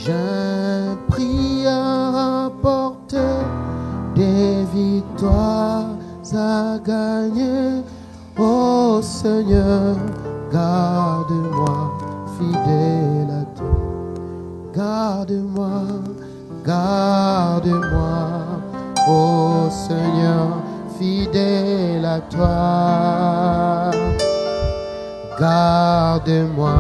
J'ai un prix à rapporter, des victoires à gagner. Oh Seigneur, garde-moi fidèle à toi. Garde-moi, garde-moi. Oh Seigneur, fidèle à toi. Garde-moi,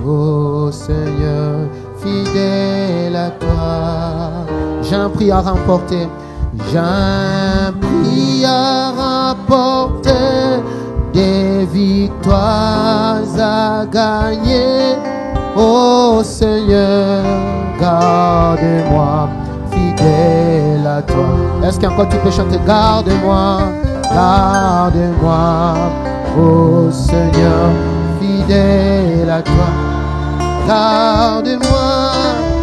oh Seigneur, fidèle à toi. J'ai un prix à remporter. J'ai un prix à rapporter, des victoires à gagner. Oh Seigneur, garde-moi fidèle à toi. Est-ce qu'encore tu peux chanter? Garde-moi, garde-moi. Oh Seigneur, fidèle à toi. Garde-moi,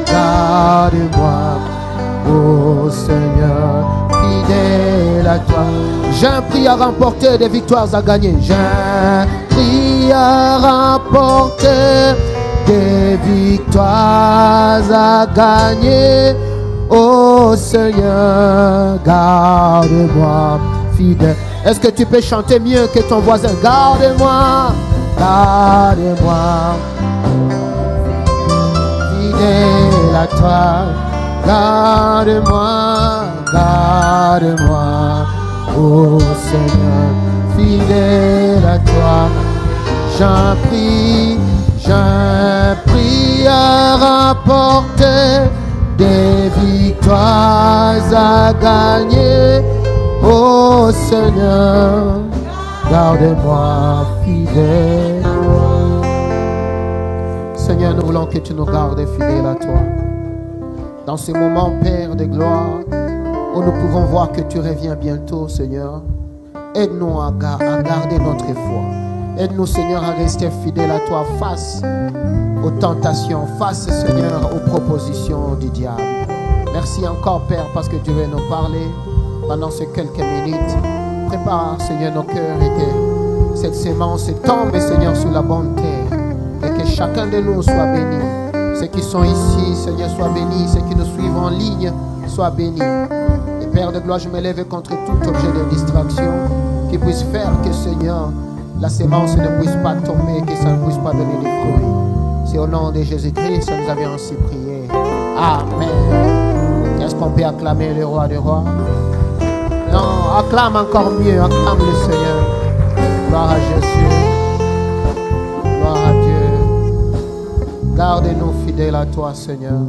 garde-moi. Oh Seigneur, fidèle à toi. J'ai un prix à remporter, des victoires à gagner. J'ai un prix à remporter, des victoires à gagner. Oh Seigneur, garde-moi fidèle. Est-ce que tu peux chanter mieux que ton voisin? Garde-moi, garde-moi fidèle à toi. Garde-moi, garde-moi, oh Seigneur, fidèle à toi. J'ai un prix à rapporter, des victoires à gagner. Oh Seigneur, garde-moi fidèle. Seigneur, nous voulons que tu nous gardes fidèles à toi. Dans ce moment, Père de gloire, où nous pouvons voir que tu reviens bientôt, Seigneur, aide-nous à garder notre foi. Aide-nous, Seigneur, à rester fidèles à toi face aux tentations, face, Seigneur, aux propositions du diable. Merci encore, Père, parce que tu veux nous parler pendant ces quelques minutes. Prépare, Seigneur, nos cœurs et que cette sémence tombe, Seigneur, sur la bonne terre et que chacun de nous soit béni. Ceux qui sont ici, Seigneur, soient bénis. Ceux qui nous suivent en ligne, soient bénis. Et Père de gloire, je me lève contre tout objet de distraction qui puisse faire que, Seigneur, la sémence ne puisse pas tomber, que ça ne puisse pas donner des fruits. C'est au nom de Jésus-Christ que nous avions ainsi prié. Amen. Est-ce qu'on peut acclamer le roi des rois? Non, acclame encore mieux, acclame le Seigneur. Gloire à Jésus. Gloire à Dieu. Garde-nous fidèles à toi, Seigneur.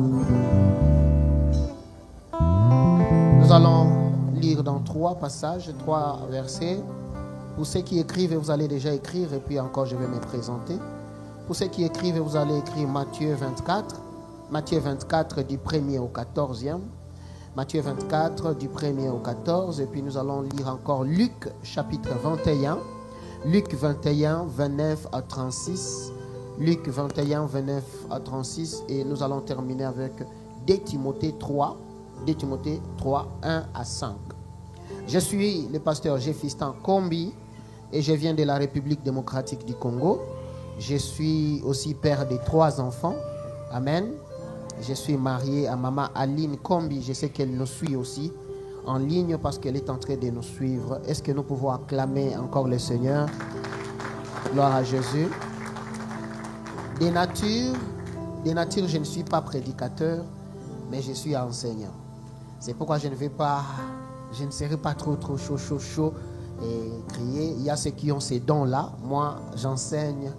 Nous allons lire dans 3 passages, 3 versets. Pour ceux qui écrivent, vous allez déjà écrire, et puis encore je vais me présenter. Pour ceux qui écrivent, vous allez écrire Matthieu 24. Matthieu 24 du 1er au 14e. Matthieu 24 du 1er au 14. Et puis nous allons lire encore Luc chapitre 21. Luc 21, 29 à 36. Luc 21, 29 à 36. Et nous allons terminer avec 2 Timothée 3. 2 Timothée 3, 1 à 5. Je suis le pasteur Jefistan Kombi et je viens de la République démocratique du Congo. Je suis aussi père de 3 enfants. Amen. Je suis marié à maman Aline Kombi. Je sais qu'elle nous suit aussi en ligne parce qu'elle est en train de nous suivre. Est-ce que nous pouvons acclamer encore le Seigneur? Gloire à Jésus. De nature, je ne suis pas prédicateur, mais je suis enseignant. C'est pourquoi je ne serai pas trop chaud et crier. Il y a ceux qui ont ces dons-là. Moi, j'enseigne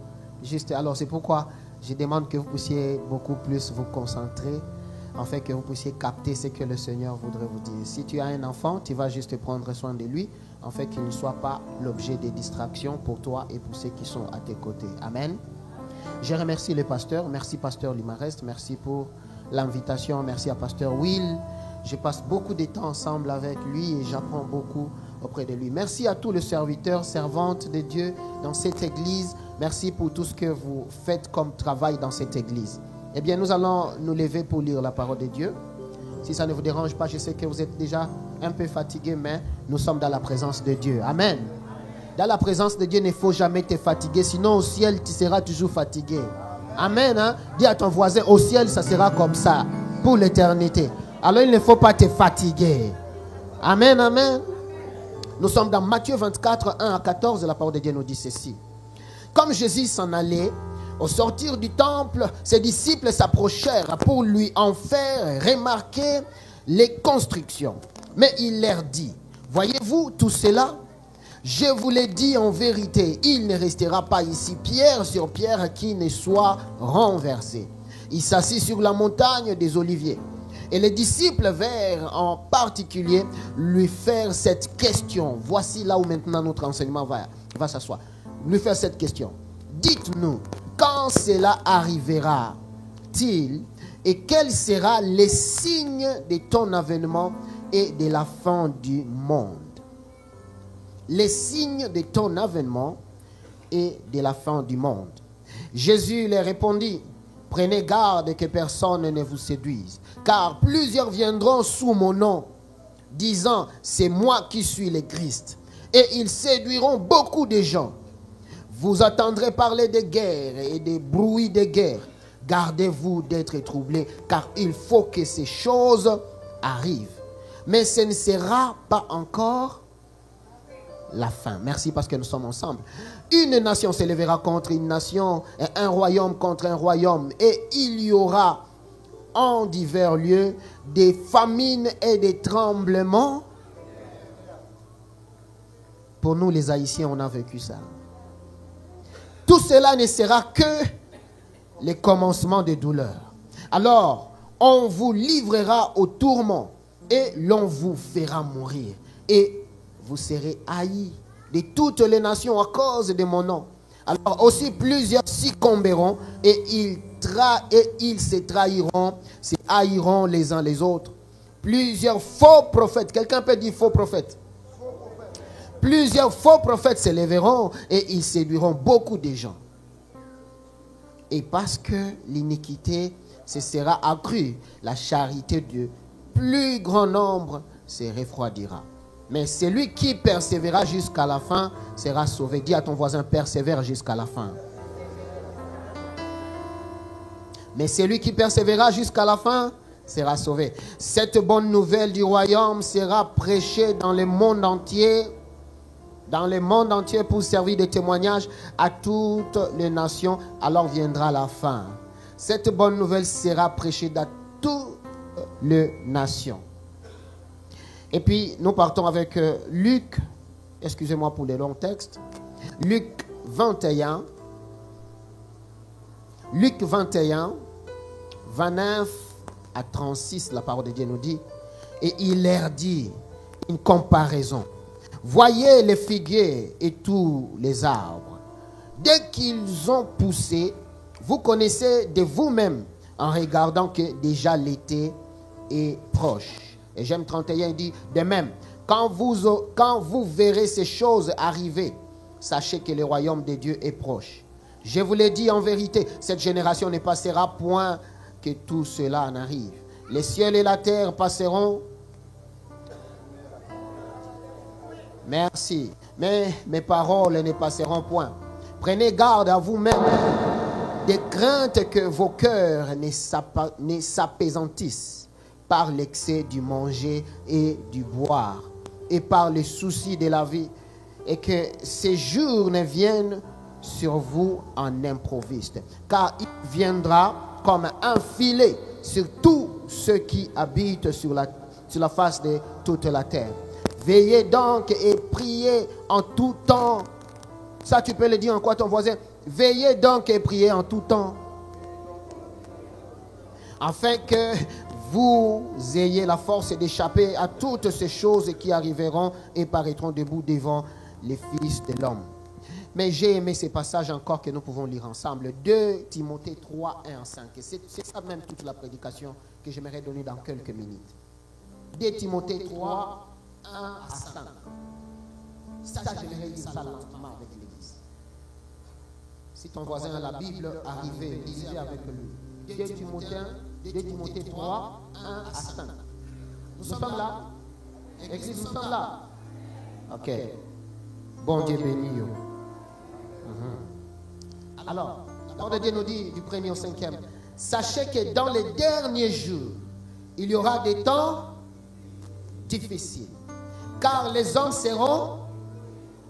juste. Alors, c'est pourquoi je demande que vous puissiez beaucoup plus vous concentrer, afin que vous puissiez capter ce que le Seigneur voudrait vous dire. Si tu as un enfant, tu vas juste prendre soin de lui, afin qu'il ne soit pas l'objet de distraction pour toi et pour ceux qui sont à tes côtés. Amen. Je remercie le pasteur. Merci, pasteur Limarest. Merci pour l'invitation. Merci à pasteur Will. Je passe beaucoup de temps ensemble avec lui et j'apprends beaucoup auprès de lui. Merci à tous les serviteurs, servantes de Dieu dans cette église. Merci pour tout ce que vous faites comme travail dans cette église. Eh bien, nous allons nous lever pour lire la parole de Dieu. Si ça ne vous dérange pas, je sais que vous êtes déjà un peu fatigué, mais nous sommes dans la présence de Dieu. Amen. Dans la présence de Dieu, il ne faut jamais te fatiguer. Sinon, au ciel, tu seras toujours fatigué. Amen. Hein? Dis à ton voisin, au ciel, ça sera comme ça pour l'éternité. Alors il ne faut pas te fatiguer. Amen, amen. Nous sommes dans Matthieu 24, 1 à 14. La parole de Dieu nous dit ceci. Comme Jésus s'en allait, au sortir du temple, ses disciples s'approchèrent pour lui en faire remarquer les constructions. Mais il leur dit, voyez-vous tout cela? Je vous l'ai dit en vérité, il ne restera pas ici pierre sur pierre qui ne soit renversée. Il s'assit sur la montagne des Oliviers. Et les disciples vinrent en particulier lui faire cette question. Voici là où maintenant notre enseignement va s'asseoir. Lui faire cette question. Dites-nous, quand cela arrivera-t-il et quel sera les signes de ton avènement et de la fin du monde? Les signes de ton avènement et de la fin du monde. Jésus leur répondit, prenez garde que personne ne vous séduise, car plusieurs viendront sous mon nom, disant, c'est moi qui suis le Christ. Et ils séduiront beaucoup de gens. Vous entendrez parler de guerres et des bruits de guerre. Gardez-vous d'être troublés, car il faut que ces choses arrivent. Mais ce ne sera pas encore la fin. Merci parce que nous sommes ensemble. Une nation s'élèvera contre une nation, et un royaume contre un royaume. Et il y aura en divers lieux des famines et des tremblements. Pour nous les Haïtiens, on a vécu ça. Tout cela ne sera que les commencements des douleurs. Alors, on vous livrera au tourment et l'on vous fera mourir. Et vous serez haïs de toutes les nations à cause de mon nom. Alors aussi plusieurs succomberont et ils se trahiront, se haïront les uns les autres. Plusieurs faux prophètes, quelqu'un peut dire faux prophètes? Plusieurs faux prophètes s'élèveront et ils séduiront beaucoup de gens. Et parce que l'iniquité se sera accrue, la charité du plus grand nombre se refroidira. Mais celui qui persévérera jusqu'à la fin sera sauvé. Dis à ton voisin, persévère jusqu'à la fin. Mais celui qui persévérera jusqu'à la fin sera sauvé. Cette bonne nouvelle du royaume sera prêchée dans le monde entier. Dans le monde entier pour servir de témoignage à toutes les nations, alors viendra la fin. Cette bonne nouvelle sera prêchée dans toutes les nations. Et puis nous partons avec Luc, excusez-moi pour les longs textes, Luc 21, 29 à 36, la parole de Dieu nous dit, et il leur dit une comparaison. Voyez les figuiers et tous les arbres. Dès qu'ils ont poussé, vous connaissez de vous-même en regardant que déjà l'été est proche. Et j'aime 31, il dit, de même, quand vous verrez ces choses arriver, sachez que le royaume de Dieu est proche. Je vous l'ai dit en vérité, cette génération ne passera point que tout cela en arrive. Les cieux et la terre passeront. Merci. Mais mes paroles ne passeront point. Prenez garde à vous-même de crainte que vos cœurs ne s'apaisantissent par l'excès du manger et du boire et par les soucis de la vie, et que ces jours ne viennent sur vous en improviste, car il viendra comme un filet sur tous ceux qui habitent sur la face de toute la terre. Veillez donc et priez en tout temps. Ça, tu peux le dire en quoi, ton voisin? Veillez donc et priez en tout temps, afin que vous ayez la force d'échapper à toutes ces choses qui arriveront et paraîtront debout devant les fils de l'homme. Mais j'ai aimé ces passages encore que nous pouvons lire ensemble. 2 Timothée 3, 1 à 5. C'est ça même toute la prédication que j'aimerais donner dans quelques minutes. 2 Timothée 3, 1 à 5. Ça, j'aimerais lire ça lentement avec l'église. Si ton voisin a la Bible, arrivez, lisez avec lui. 2 Timothée 3, 1 à 5. Nous sommes là? Église, nous sommes là? Ok. Bon Dieu béni. Alors, La parole de Dieu nous dit du 1er au 5e. Sachez que dans les derniers jours, il y aura des temps difficiles. Car les hommes seront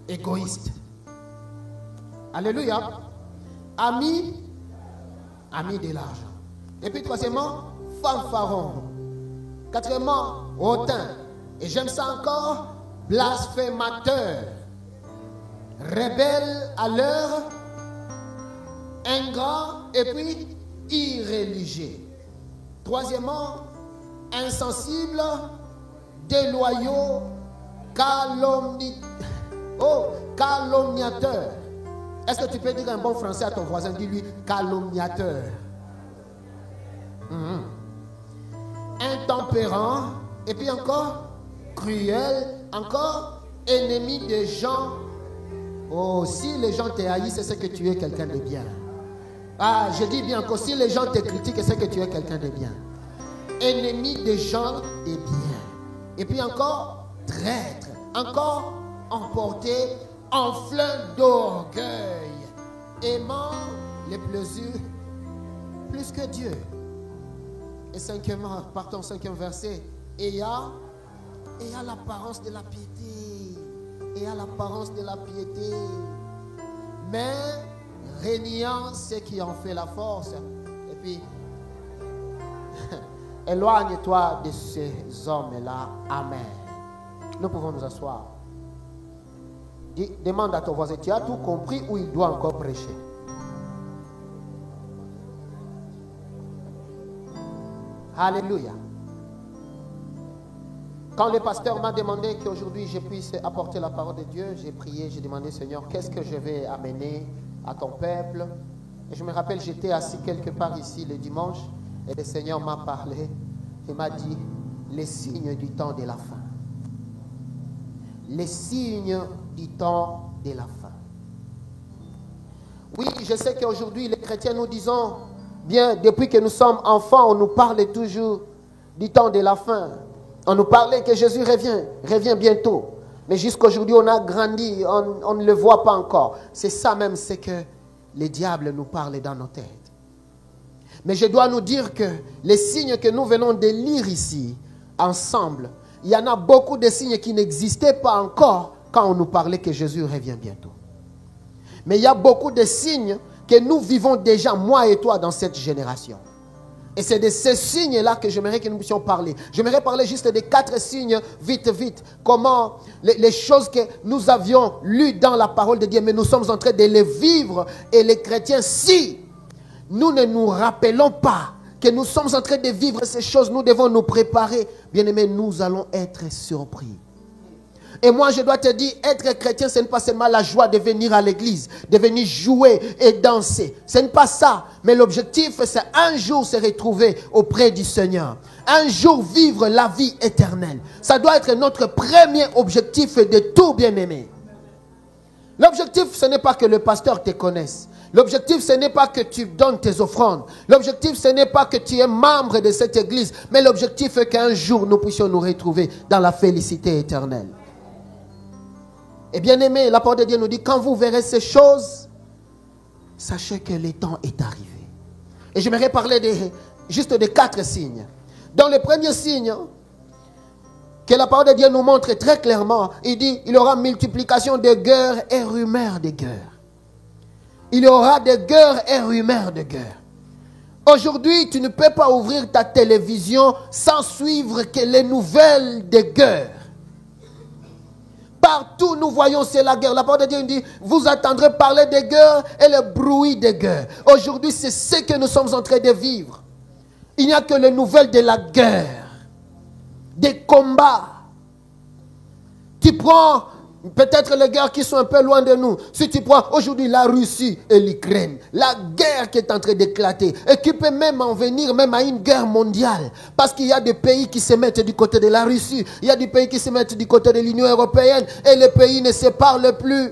égoïstes. Alléluia. Amis de l'argent. Et puis troisièmement, fanfarons. Quatrièmement, hautains. Et j'aime ça encore, blasphémateurs. Rebelles à l'heure, ingrats et puis irréligieux. Troisièmement, insensibles, déloyaux, calomniateurs. Est-ce que tu peux dire un bon français à ton voisin? Dis-lui calomniateur. Intempérant. Et puis encore, cruel. Encore, ennemi des gens. Oh, si les gens te haïssent, c'est que tu es quelqu'un de bien. Ah, je dis bien encore, si les gens te critiquent, c'est que tu es quelqu'un de bien. Ennemi des gens et bien. Et puis encore, traître. Encore, emporté, enflin d'orgueil. Aimant les plaisirs plus que Dieu. Et cinquièmement, partons au 5e verset. Ayant l'apparence de la piété. Et à l'apparence de la piété, mais régnant ce qui en fait la force. Et puis, éloigne-toi de ces hommes-là. Amen. Nous pouvons nous asseoir. Demande à ton voisin, tu as tout compris ou il doit encore prêcher? Alléluia. Quand le pasteur m'a demandé qu'aujourd'hui je puisse apporter la parole de Dieu, j'ai prié, j'ai demandé, Seigneur, qu'est-ce que je vais amener à ton peuple? Et je me rappelle, j'étais assis quelque part ici le dimanche, et le Seigneur m'a parlé, il m'a dit, les signes du temps de la fin. Les signes du temps de la fin. Oui, je sais qu'aujourd'hui, les chrétiens, nous disons, bien, depuis que nous sommes enfants, on nous parle toujours du temps de la fin. On nous parlait que Jésus revient bientôt. Mais jusqu'aujourd'hui, on a grandi, on ne le voit pas encore. C'est ça même, c'est que les diables nous parlent dans nos têtes. Mais je dois nous dire que les signes que nous venons de lire ici, ensemble, il y en a beaucoup de signes qui n'existaient pas encore quand on nous parlait que Jésus revient bientôt. Mais il y a beaucoup de signes que nous vivons déjà, moi et toi, dans cette génération. Et c'est de ces signes-là que j'aimerais que nous puissions parler. J'aimerais parler juste des 4 signes, vite. Comment les choses que nous avions lues dans la parole de Dieu, mais nous sommes en train de les vivre. Et les chrétiens, si nous ne nous rappelons pas que nous sommes en train de vivre ces choses, nous devons nous préparer. Bien-aimés, nous allons être surpris. Et moi, je dois te dire, être chrétien, ce n'est pas seulement la joie de venir à l'église, de venir jouer et danser. Ce n'est pas ça. Mais l'objectif, c'est un jour se retrouver auprès du Seigneur. Un jour vivre la vie éternelle. Ça doit être notre premier objectif de tout bien-aimé. L'objectif, ce n'est pas que le pasteur te connaisse. L'objectif, ce n'est pas que tu donnes tes offrandes. L'objectif, ce n'est pas que tu es membre de cette église. Mais l'objectif est qu'un jour, nous puissions nous retrouver dans la félicité éternelle. Et bien aimé, la parole de Dieu nous dit, quand vous verrez ces choses, sachez que le temps est arrivé. Et j'aimerais parler juste de 4 signes. Dans le premier signe, que la parole de Dieu nous montre très clairement, il dit, il y aura multiplication de guerres et rumeurs de guerres. Il y aura des guerres et rumeurs de guerres. Aujourd'hui, tu ne peux pas ouvrir ta télévision sans suivre que les nouvelles de guerre. Partout, nous voyons, c'est la guerre. La parole de Dieu nous dit, vous entendrez parler des guerres et le bruit des guerres. Aujourd'hui, c'est ce que nous sommes en train de vivre. Il n'y a que les nouvelles de la guerre, des combats. Tu prends peut-être les guerres qui sont un peu loin de nous. Si tu prends aujourd'hui la Russie et l'Ukraine, la guerre qui est en train d'éclater, et qui peut même en venir même à une guerre mondiale. Parce qu'il y a des pays qui se mettent du côté de la Russie, il y a des pays qui se mettent du côté de l'Union européenne, et les pays ne se parlent plus.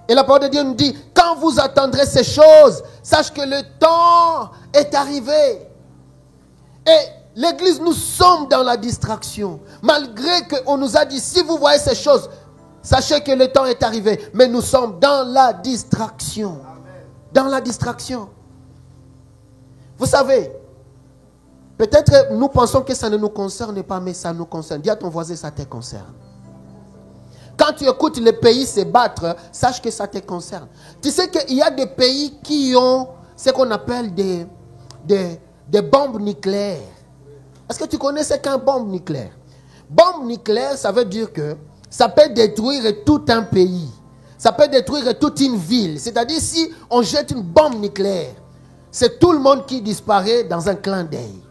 Et la parole de Dieu nous dit, quand vous attendrez ces choses, sache que le temps est arrivé. Et l'église, nous sommes dans la distraction. Malgré qu'on nous a dit, si vous voyez ces choses, sachez que le temps est arrivé. Mais nous sommes dans la distraction. dans la distraction. Vous savez, peut-être nous pensons que ça ne nous concerne pas, mais ça nous concerne. Dis à ton voisin, ça te concerne. Quand tu écoutes les pays se battre, sache que ça te concerne. Tu sais qu'il y a des pays qui ont ce qu'on appelle des bombes nucléaires. Est-ce que tu connais ce qu'un bombe nucléaire? Bombe nucléaire, ça veut dire que ça peut détruire tout un pays. Ça peut détruire toute une ville. C'est-à-dire si on jette une bombe nucléaire, c'est tout le monde qui disparaît dans un clin d'œil.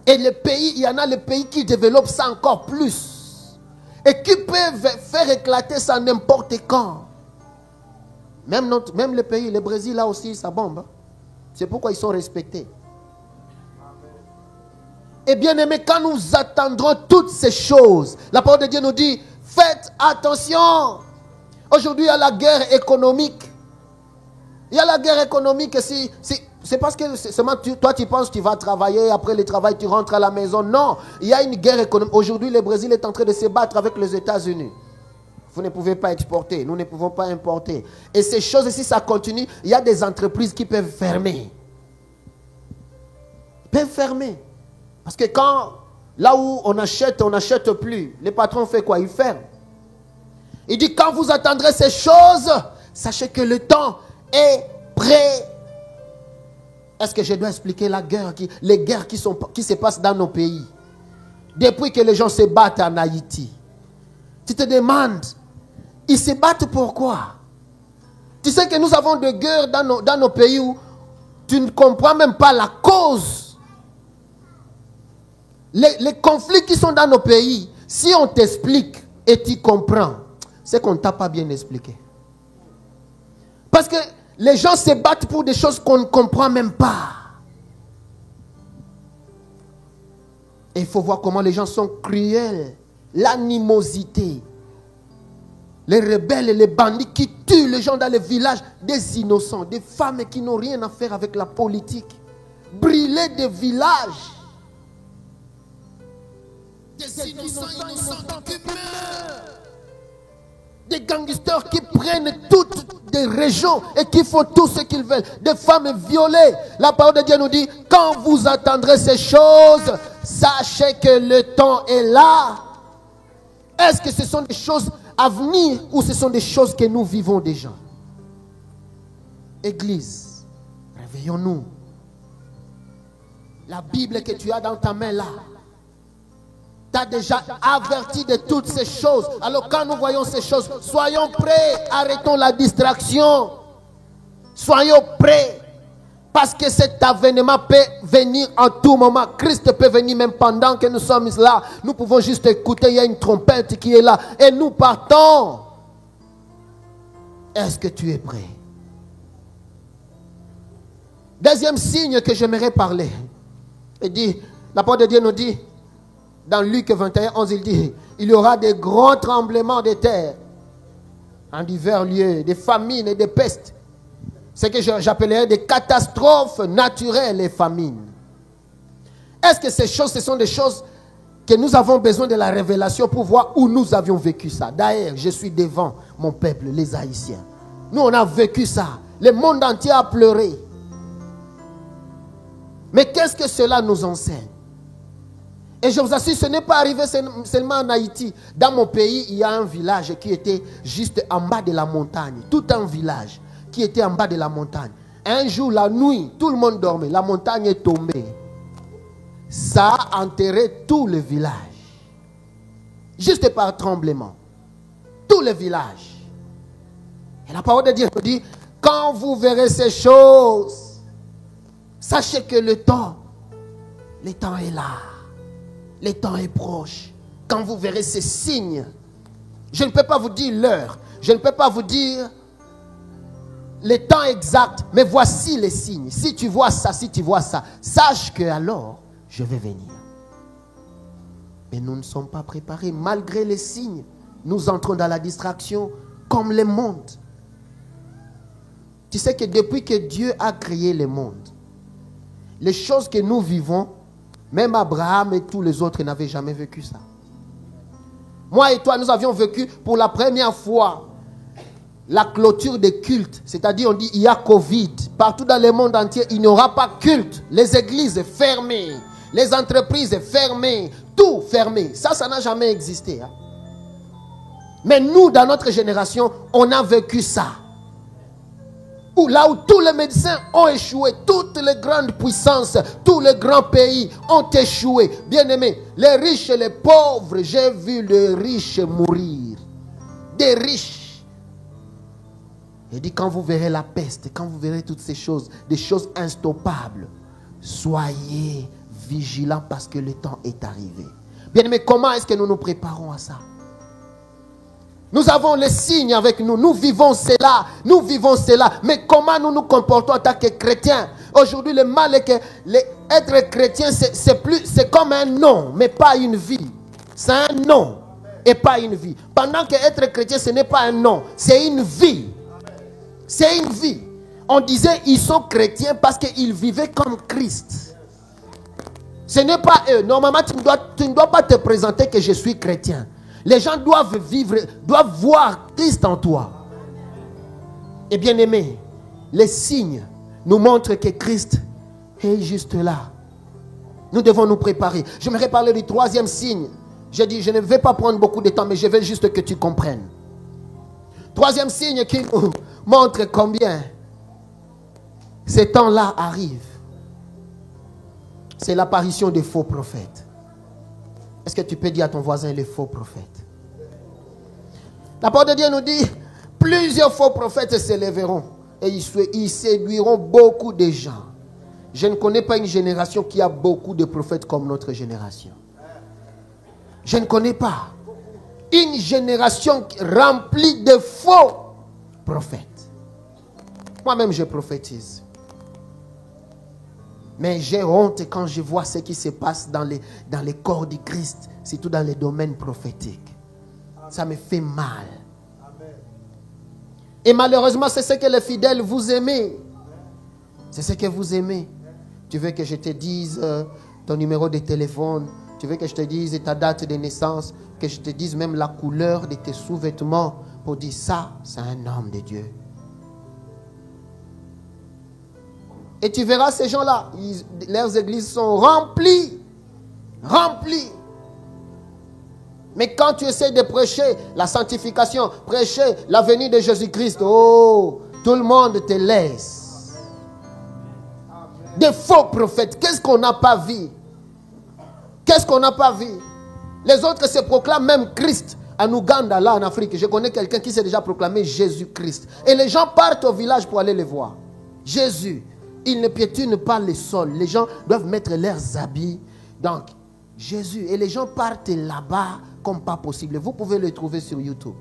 Et les pays, il y en a les pays qui développent ça encore plus. Et qui peuvent faire éclater ça n'importe quand. Même les pays, le Brésil là aussi, ça bombe. C'est pourquoi ils sont respectés. Et bien aimé, quand nous attendrons toutes ces choses, la parole de Dieu nous dit, faites attention. Aujourd'hui, il y a la guerre économique. Il y a la guerre économique. C'est parce que seulement toi, tu penses que tu vas travailler, après le travail, tu rentres à la maison. Non, il y a une guerre économique. Aujourd'hui, le Brésil est en train de se battre avec les États-Unis. Vous ne pouvez pas exporter, nous ne pouvons pas importer. Et ces choses, si ça continue, il y a des entreprises qui peuvent fermer. Ils peuvent fermer. Parce que quand, là où on n'achète plus. Les patrons font quoi? Ils ferment. Il dit, quand vous attendrez ces choses, sachez que le temps est prêt. Est-ce que je dois expliquer les guerres qui se passent dans nos pays? Depuis que les gens se battent en Haïti. Tu te demandes, ils se battent pourquoi? Tu sais que nous avons des guerres dans nos pays où tu ne comprends même pas la cause. Les conflits qui sont dans nos pays, si on t'explique et tu comprends, c'est qu'on ne t'a pas bien expliqué. Parce que les gens se battent pour des choses qu'on ne comprend même pas. Et il faut voir comment les gens sont cruels. L'animosité. Les rebelles et les bandits qui tuent les gens dans les villages. Des innocents, des femmes qui n'ont rien à faire avec la politique. Brûler des villages. Des innocents qui meurent. Des gangsters qui prennent toutes des régions et qui font tout ce qu'ils veulent. Des femmes violées. La parole de Dieu nous dit, quand vous attendrez ces choses, sachez que le temps est là. Est-ce que ce sont des choses à venir ou ce sont des choses que nous vivons déjà? Église, réveillons-nous. La Bible que tu as dans ta main là, t'as déjà averti de toutes ces choses. Alors quand nous voyons ces choses, soyons prêts, arrêtons la distraction. Soyons prêts. Parce que cet avènement peut venir en tout moment. Christ peut venir même pendant que nous sommes là. Nous pouvons juste écouter, il y a une trompette qui est là. Et nous partons. Est-ce que tu es prêt? Deuxième signe que j'aimerais parler. Il dit, la parole de Dieu nous dit, dans Luc 21, 11, il dit, il y aura des grands tremblements de terre en divers lieux, des famines et des pestes. Ce que j'appellerais des catastrophes naturelles et famines. Est-ce que ces choses, ce sont des choses que nous avons besoin de la révélation pour voir où nous avions vécu ça? D'ailleurs, je suis devant mon peuple, les Haïtiens. Nous, on a vécu ça. Le monde entier a pleuré. Mais qu'est-ce que cela nous enseigne? Et je vous assure, ce n'est pas arrivé seulement en Haïti. Dans mon pays, il y a un village qui était juste en bas de la montagne. Tout un village qui était en bas de la montagne. Un jour, la nuit, tout le monde dormait. La montagne est tombée. Ça a enterré tout le village. Juste par tremblement. Tout le village. Et la parole de Dieu dit, quand vous verrez ces choses, sachez que le temps est là. Le temps est proche. Quand vous verrez ces signes, je ne peux pas vous dire l'heure. Je ne peux pas vous dire le temps exact. Mais voici les signes. Si tu vois ça, sache que alors, je vais venir. Mais nous ne sommes pas préparés. Malgré les signes, nous entrons dans la distraction comme le monde. Tu sais que depuis que Dieu a créé le monde, les choses que nous vivons, même Abraham et tous les autres n'avaient jamais vécu ça. Moi et toi, nous avions vécu pour la première fois la clôture des cultes. C'est-à-dire, on dit, il y a Covid. Partout dans le monde entier, il n'y aura pas culte. Les églises fermées. Les entreprises fermées. Tout fermé. Ça n'a jamais existé. Hein. Mais nous, dans notre génération, on a vécu ça. Là où tous les médecins ont échoué, toutes les grandes puissances, tous les grands pays ont échoué. Bien aimés, les riches et les pauvres, j'ai vu les riches mourir. Des riches. Il dit, quand vous verrez la peste, quand vous verrez toutes ces choses, des choses instoppables, soyez vigilants parce que le temps est arrivé. Bien aimés, comment est-ce que nous nous préparons à ça? Nous avons les signes avec nous. Nous vivons cela. Nous vivons cela. Mais comment nous nous comportons en tant que chrétiens? Aujourd'hui, le mal est que être chrétien, c'est comme un nom, mais pas une vie. C'est un nom et pas une vie. Pendant que être chrétien, ce n'est pas un nom, c'est une vie. C'est une vie. On disait, ils sont chrétiens parce qu'ils vivaient comme Christ. Ce n'est pas eux. Normalement, tu ne dois pas te présenter que je suis chrétien. Les gens doivent vivre, doivent voir Christ en toi. Et bien aimé, les signes nous montrent que Christ est juste là. Nous devons nous préparer. J'aimerais parler du troisième signe. J'ai dit, je ne vais pas prendre beaucoup de temps, mais je veux juste que tu comprennes. Troisième signe qui nous montre combien ces temps-là arrivent. C'est l'apparition des faux prophètes. Est-ce que tu peux dire à ton voisin les faux prophètes? La parole de Dieu nous dit, plusieurs faux prophètes s'élèveront et ils séduiront beaucoup de gens. Je ne connais pas une génération qui a beaucoup de prophètes comme notre génération. Je ne connais pas une génération remplie de faux prophètes. Moi-même, je prophétise. Mais j'ai honte quand je vois ce qui se passe dans les corps du Christ, surtout dans les domaines prophétiques. Ça me fait mal. Et malheureusement, c'est ce que les fidèles vous aimez. C'est ce que vous aimez. Tu veux que je te dise ton numéro de téléphone. Tu veux que je te dise ta date de naissance. Que je te dise même la couleur de tes sous-vêtements. Pour dire ça, c'est un homme de Dieu. Et tu verras ces gens-là, leurs églises sont remplies. Remplies. Mais quand tu essaies de prêcher la sanctification, prêcher la venue de Jésus-Christ, oh, tout le monde te laisse. Des faux prophètes, qu'est-ce qu'on n'a pas vu? Qu'est-ce qu'on n'a pas vu? Les autres se proclament même Christ. En Ouganda, là en Afrique, je connais quelqu'un qui s'est déjà proclamé Jésus-Christ. Et les gens partent au village pour aller le voir. Jésus. Ils ne piétinent pas les sols. Les gens doivent mettre leurs habits. Donc, Jésus. Et les gens partent là-bas comme pas possible. Vous pouvez le trouver sur YouTube.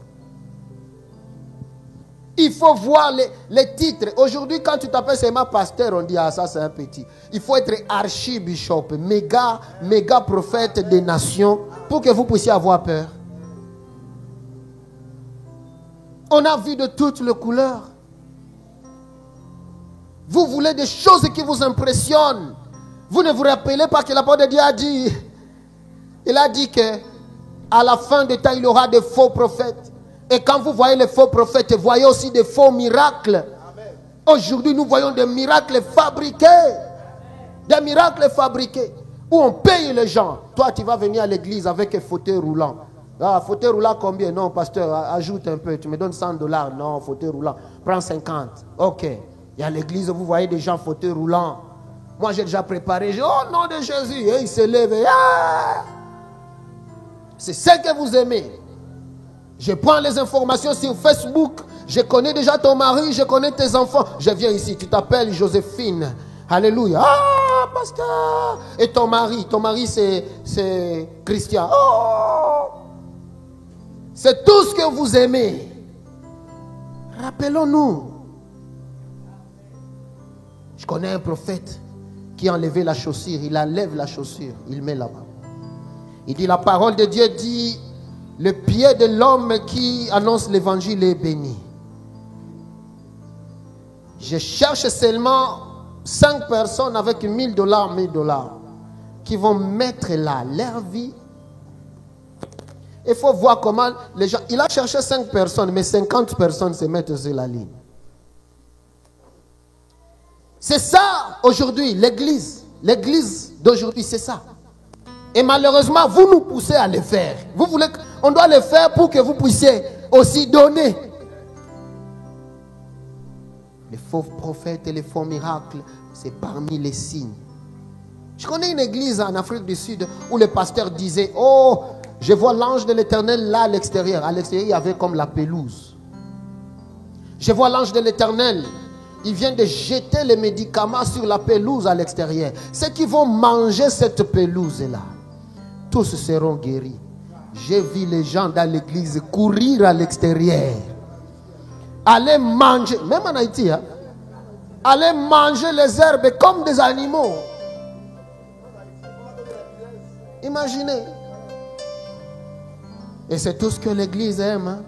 Il faut voir les titres. Aujourd'hui, quand tu t'appelles seulement pasteur, on dit, ah ça c'est un petit. Il faut être archibishop, méga prophète des nations, pour que vous puissiez avoir peur. On a vu de toutes les couleurs. Vous voulez des choses qui vous impressionnent. Vous ne vous rappelez pas que la parole de Dieu a dit. Il a dit que à la fin des temps, il y aura des faux prophètes. Et quand vous voyez les faux prophètes, vous voyez aussi des faux miracles. Aujourd'hui, nous voyons des miracles fabriqués. Des miracles fabriqués. Où on paye les gens. Toi, tu vas venir à l'église avec un fauteuil roulant. Ah, fauteuil roulant combien? Non, pasteur, ajoute un peu. Tu me donnes $100. Non, fauteuil roulant. Prends 50. Ok. Et à l'église, vous voyez des gens fauteuil roulant. Moi, j'ai déjà préparé. Oh, nom de Jésus. Et il se lève. Ah! C'est ce que vous aimez. Je prends les informations sur Facebook. Je connais déjà ton mari. Je connais tes enfants. Je viens ici. Tu t'appelles Joséphine. Alléluia. Ah, pasteur. Et ton mari c'est Christian. Oh! C'est tout ce que vous aimez. Rappelons-nous. Je connais un prophète qui a enlevé la chaussure. Il enlève la chaussure. Il met là-bas. Il dit, la parole de Dieu dit, le pied de l'homme qui annonce l'évangile est béni. Je cherche seulement 5 personnes avec $1000, $1000, qui vont mettre là leur vie Il faut voir comment les gens... Il a cherché 5 personnes, mais 50 personnes se mettent sur la ligne. C'est ça aujourd'hui, l'église. L'église d'aujourd'hui, c'est ça. Et malheureusement, vous nous poussez à le faire. Vous voulez qu'on doit le faire pour que vous puissiez aussi donner. Les faux prophètes et les faux miracles, c'est parmi les signes. Je connais une église en Afrique du Sud où le pasteur disait, oh, je vois l'ange de l'Éternel là à l'extérieur. À l'extérieur, il y avait comme la pelouse. Je vois l'ange de l'Éternel. Il vient de jeter les médicaments sur la pelouse à l'extérieur. Ceux qui vont manger cette pelouse-là, tous seront guéris. J'ai vu les gens dans l'église courir à l'extérieur. Aller manger, même en Haïti, hein, aller manger les herbes comme des animaux. Imaginez. Et c'est tout ce que l'église aime. Hein.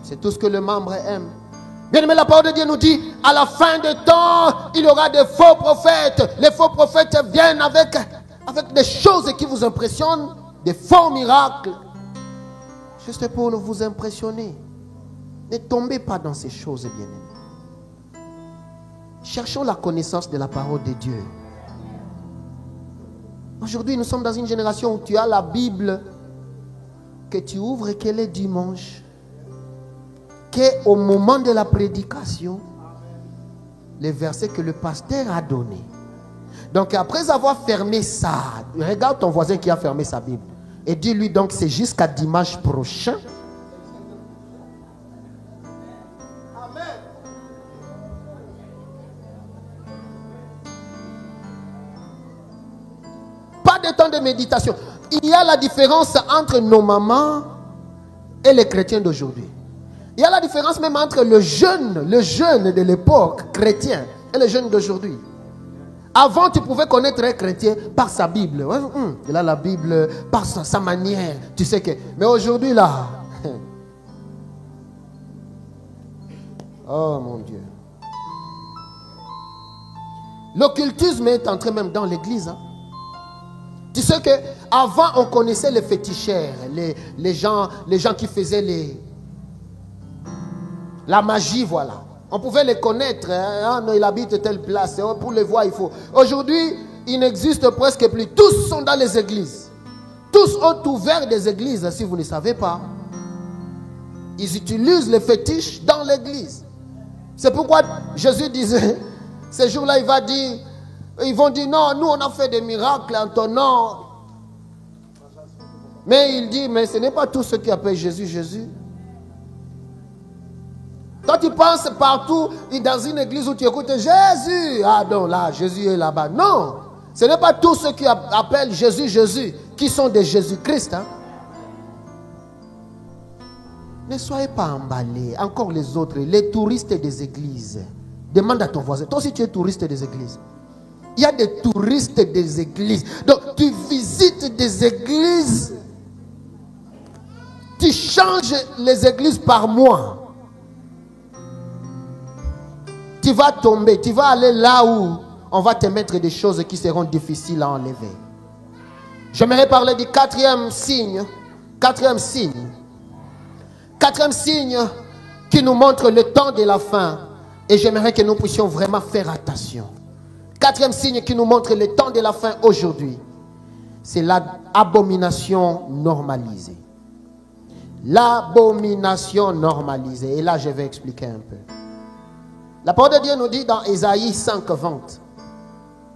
C'est tout ce que le membre aime. Bien aimé, la parole de Dieu nous dit, à la fin des temps, il y aura des faux prophètes. Les faux prophètes viennent avec des choses qui vous impressionnent, des faux miracles. Juste pour vous impressionner. Ne tombez pas dans ces choses, bien aimés. Cherchons la connaissance de la parole de Dieu. Aujourd'hui, nous sommes dans une génération où tu as la Bible que tu ouvres et qu'elle est dimanche. Qu'au moment de la prédication, les versets que le pasteur a donnés. Donc après avoir fermé ça, regarde ton voisin qui a fermé sa Bible et dis-lui donc c'est jusqu'à dimanche prochain. Amen. Pas de temps de méditation. Il y a la différence entre nos mamans et les chrétiens d'aujourd'hui. Il y a la différence même entre le jeune de l'époque chrétien et le jeune d'aujourd'hui. Avant, tu pouvais connaître un chrétien par sa Bible. Il a la Bible par sa manière. Tu sais que. Mais aujourd'hui, là. Oh mon Dieu. L'occultisme est entré même dans l'église. Hein. Tu sais qu'avant, on connaissait les féticheurs, les gens qui faisaient la magie, voilà. On pouvait les connaître. Hein? Ah non, il habite telle place. Pour les voir, il faut. Aujourd'hui, il n'existe presque plus. Tous sont dans les églises. Tous ont ouvert des églises, si vous ne savez pas. Ils utilisent les fétiches dans l'église. C'est pourquoi Jésus disait, ces jours-là, ils vont dire, non, nous on a fait des miracles en ton nom. Mais il dit, mais ce n'est pas tous ceux qui appellent Jésus, Jésus. Quand tu penses partout, dans une église où tu écoutes Jésus, ah non, là, Jésus est là-bas. Non, ce n'est pas tous ceux qui appellent Jésus, Jésus, qui sont des Jésus-Christ. Hein. Ne soyez pas emballés. Encore les autres, les touristes des églises. Demande à ton voisin. Toi aussi, tu es touriste des églises. Il y a des touristes des églises. Donc, tu visites des églises. Tu changes les églises par mois. Tu vas tomber. Tu vas aller là où on va te mettre des choses qui seront difficiles à enlever. J'aimerais parler du quatrième signe. Quatrième signe. Quatrième signe qui nous montre le temps de la fin. Et j'aimerais que nous puissions vraiment faire attention. Quatrième signe qui nous montre le temps de la fin aujourd'hui. C'est l'abomination normalisée. L'abomination normalisée. Et là, je vais expliquer un peu. La parole de Dieu nous dit dans Ésaïe 5, 20.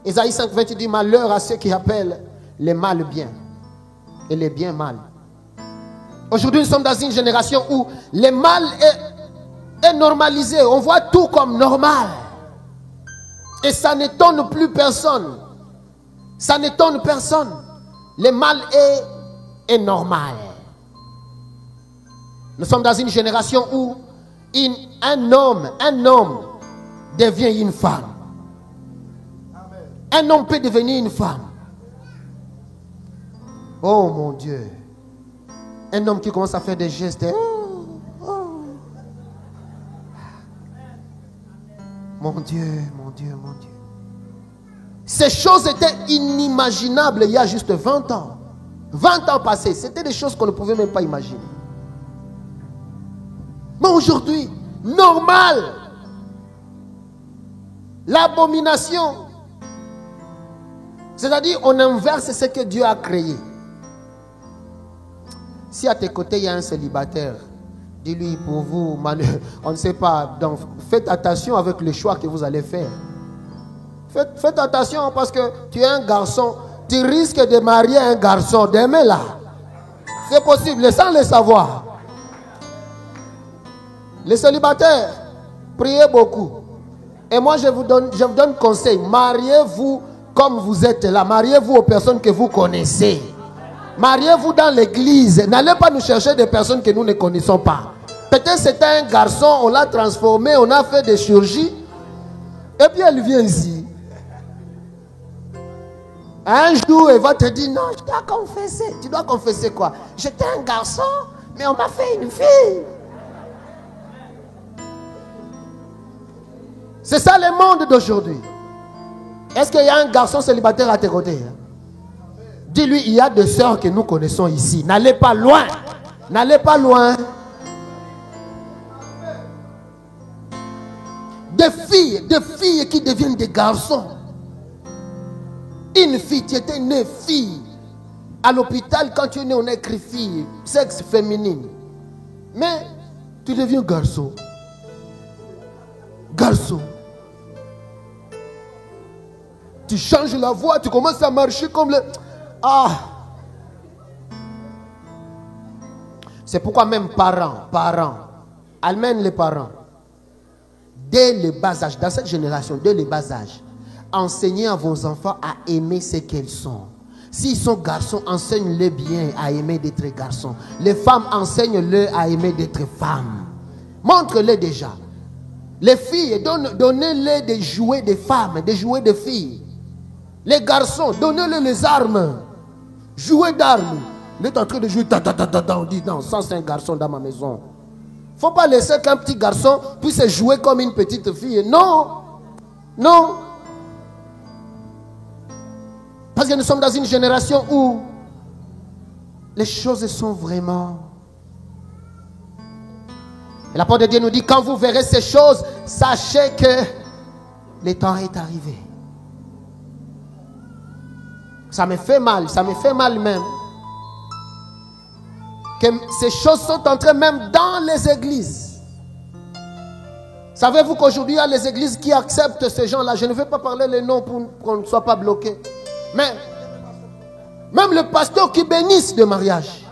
Ésaïe 5, 20 dit malheur à ceux qui appellent les mal bien et les bien mal. Aujourd'hui, nous sommes dans une génération où le mal est normalisé. On voit tout comme normal. Et ça n'étonne plus personne. Ça n'étonne personne. Le mal est normal. Nous sommes dans une génération où un homme devient une femme. Un homme peut devenir une femme. Oh mon Dieu. Un homme qui commence à faire des gestes. Mon Dieu, mon Dieu, mon Dieu. Ces choses étaient inimaginables il y a juste 20 ans. 20 ans passés, c'était des choses qu'on ne pouvait même pas imaginer. Mais aujourd'hui, normal. L'abomination. C'est-à-dire, on inverse ce que Dieu a créé. Si à tes côtés, il y a un célibataire, dis-lui, pour vous, on ne sait pas, donc faites attention avec le choix que vous allez faire. Faites attention parce que tu es un garçon, tu risques de marier un garçon demain là. C'est possible, sans le savoir. Les célibataires, priez beaucoup. Et moi, je vous donne conseil. Mariez-vous comme vous êtes là. Mariez-vous aux personnes que vous connaissez. Mariez-vous dans l'église. N'allez pas nous chercher des personnes que nous ne connaissons pas. Peut-être c'était un garçon, on l'a transformé, on a fait des chirurgies. Et puis elle vient ici. Un jour, elle va te dire, non, je dois confesser. Tu dois confesser quoi? J'étais un garçon, mais on m'a fait une fille. C'est ça le monde d'aujourd'hui. Est-ce qu'il y a un garçon célibataire à tes côtés? Dis-lui, il y a des sœurs que nous connaissons ici. N'allez pas loin. N'allez pas loin. Des filles qui deviennent des garçons. Une fille, tu étais née fille. À l'hôpital, quand tu es né, on écrit fille, sexe féminine. Mais tu deviens garçon. Garçon. Tu changes la voix, tu commences à marcher comme le... Ah! C'est pourquoi même parents, amènent les parents. Dès le bas âge, dans cette génération, dès le bas âge, enseignez à vos enfants à aimer ce qu'elles sont. S'ils sont garçons, enseigne-les bien à aimer d'être garçons. Les femmes, enseigne-les à aimer d'être femmes. Montre-les déjà. Les filles, donnez-les des jouets de femmes, des jouets de filles. Les garçons, donnez-les les armes. Jouets d'armes. Il est en train de jouer, on dit non, ça c'est un garçon dans ma maison. Il ne faut pas laisser qu'un petit garçon puisse jouer comme une petite fille. Non. Non. Parce que nous sommes dans une génération où les choses sont vraiment... Et la parole de Dieu nous dit, quand vous verrez ces choses, sachez que le temps est arrivé. Ça me fait mal même. Que ces choses sont entrées même dans les églises. Savez-vous qu'aujourd'hui, il y a les églises qui acceptent ces gens-là. Je ne vais pas parler les noms pour qu'on ne soit pas bloqué. Mais, même le pasteur qui bénisse le mariage.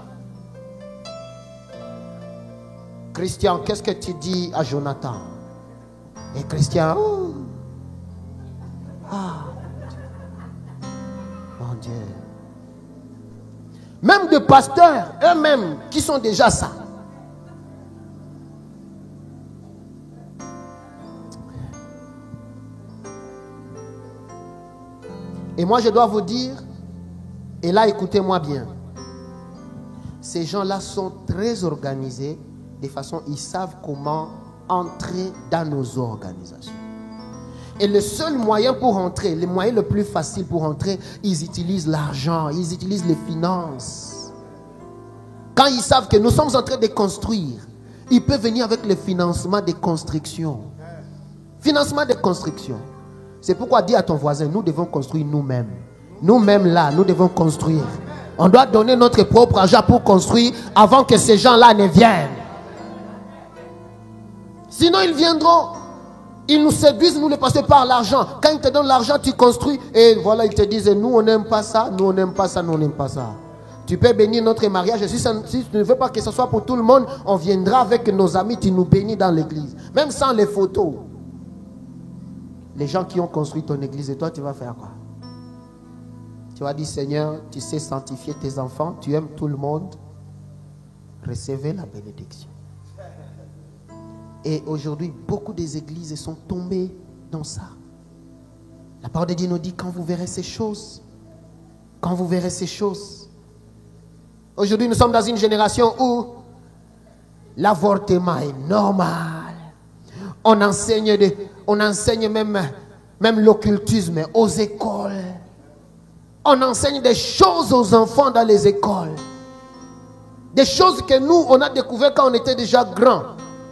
Christian, qu'est-ce que tu dis à Jonathan? Et Christian, oh. Ah, mon Dieu. Même des pasteurs, eux-mêmes, qui sont déjà ça. Et moi, je dois vous dire, et là, écoutez-moi bien. Ces gens-là sont très organisés. De façon, ils savent comment entrer dans nos organisations. Et le seul moyen pour entrer, le moyen le plus facile pour entrer, ils utilisent l'argent, ils utilisent les finances. Quand ils savent que nous sommes en train de construire, ils peuvent venir avec le financement des constructions. Financement des constructions. C'est pourquoi dis à ton voisin, nous devons construire nous-mêmes. Nous-mêmes là, nous devons construire. On doit donner notre propre argent pour construire avant que ces gens-là ne viennent. Sinon, ils viendront. Ils nous séduisent, nous les passons par l'argent. Quand ils te donnent l'argent, tu construis. Et voilà, ils te disent, nous, on n'aime pas ça, nous, on n'aime pas ça, nous, on n'aime pas ça. Tu peux bénir notre mariage. Et si tu ne veux pas que ce soit pour tout le monde, on viendra avec nos amis, tu nous bénis dans l'église. Même sans les photos. Les gens qui ont construit ton église, et toi, tu vas faire quoi? Tu vas dire, Seigneur, tu sais sanctifier tes enfants, tu aimes tout le monde. Recevez la bénédiction. Et aujourd'hui, beaucoup des églises sont tombées dans ça. La parole de Dieu nous dit, quand vous verrez ces choses, aujourd'hui, nous sommes dans une génération où l'avortement est normal. On enseigne même l'occultisme aux écoles. On enseigne des choses aux enfants dans les écoles. Des choses que nous, on a découvert quand on était déjà grands.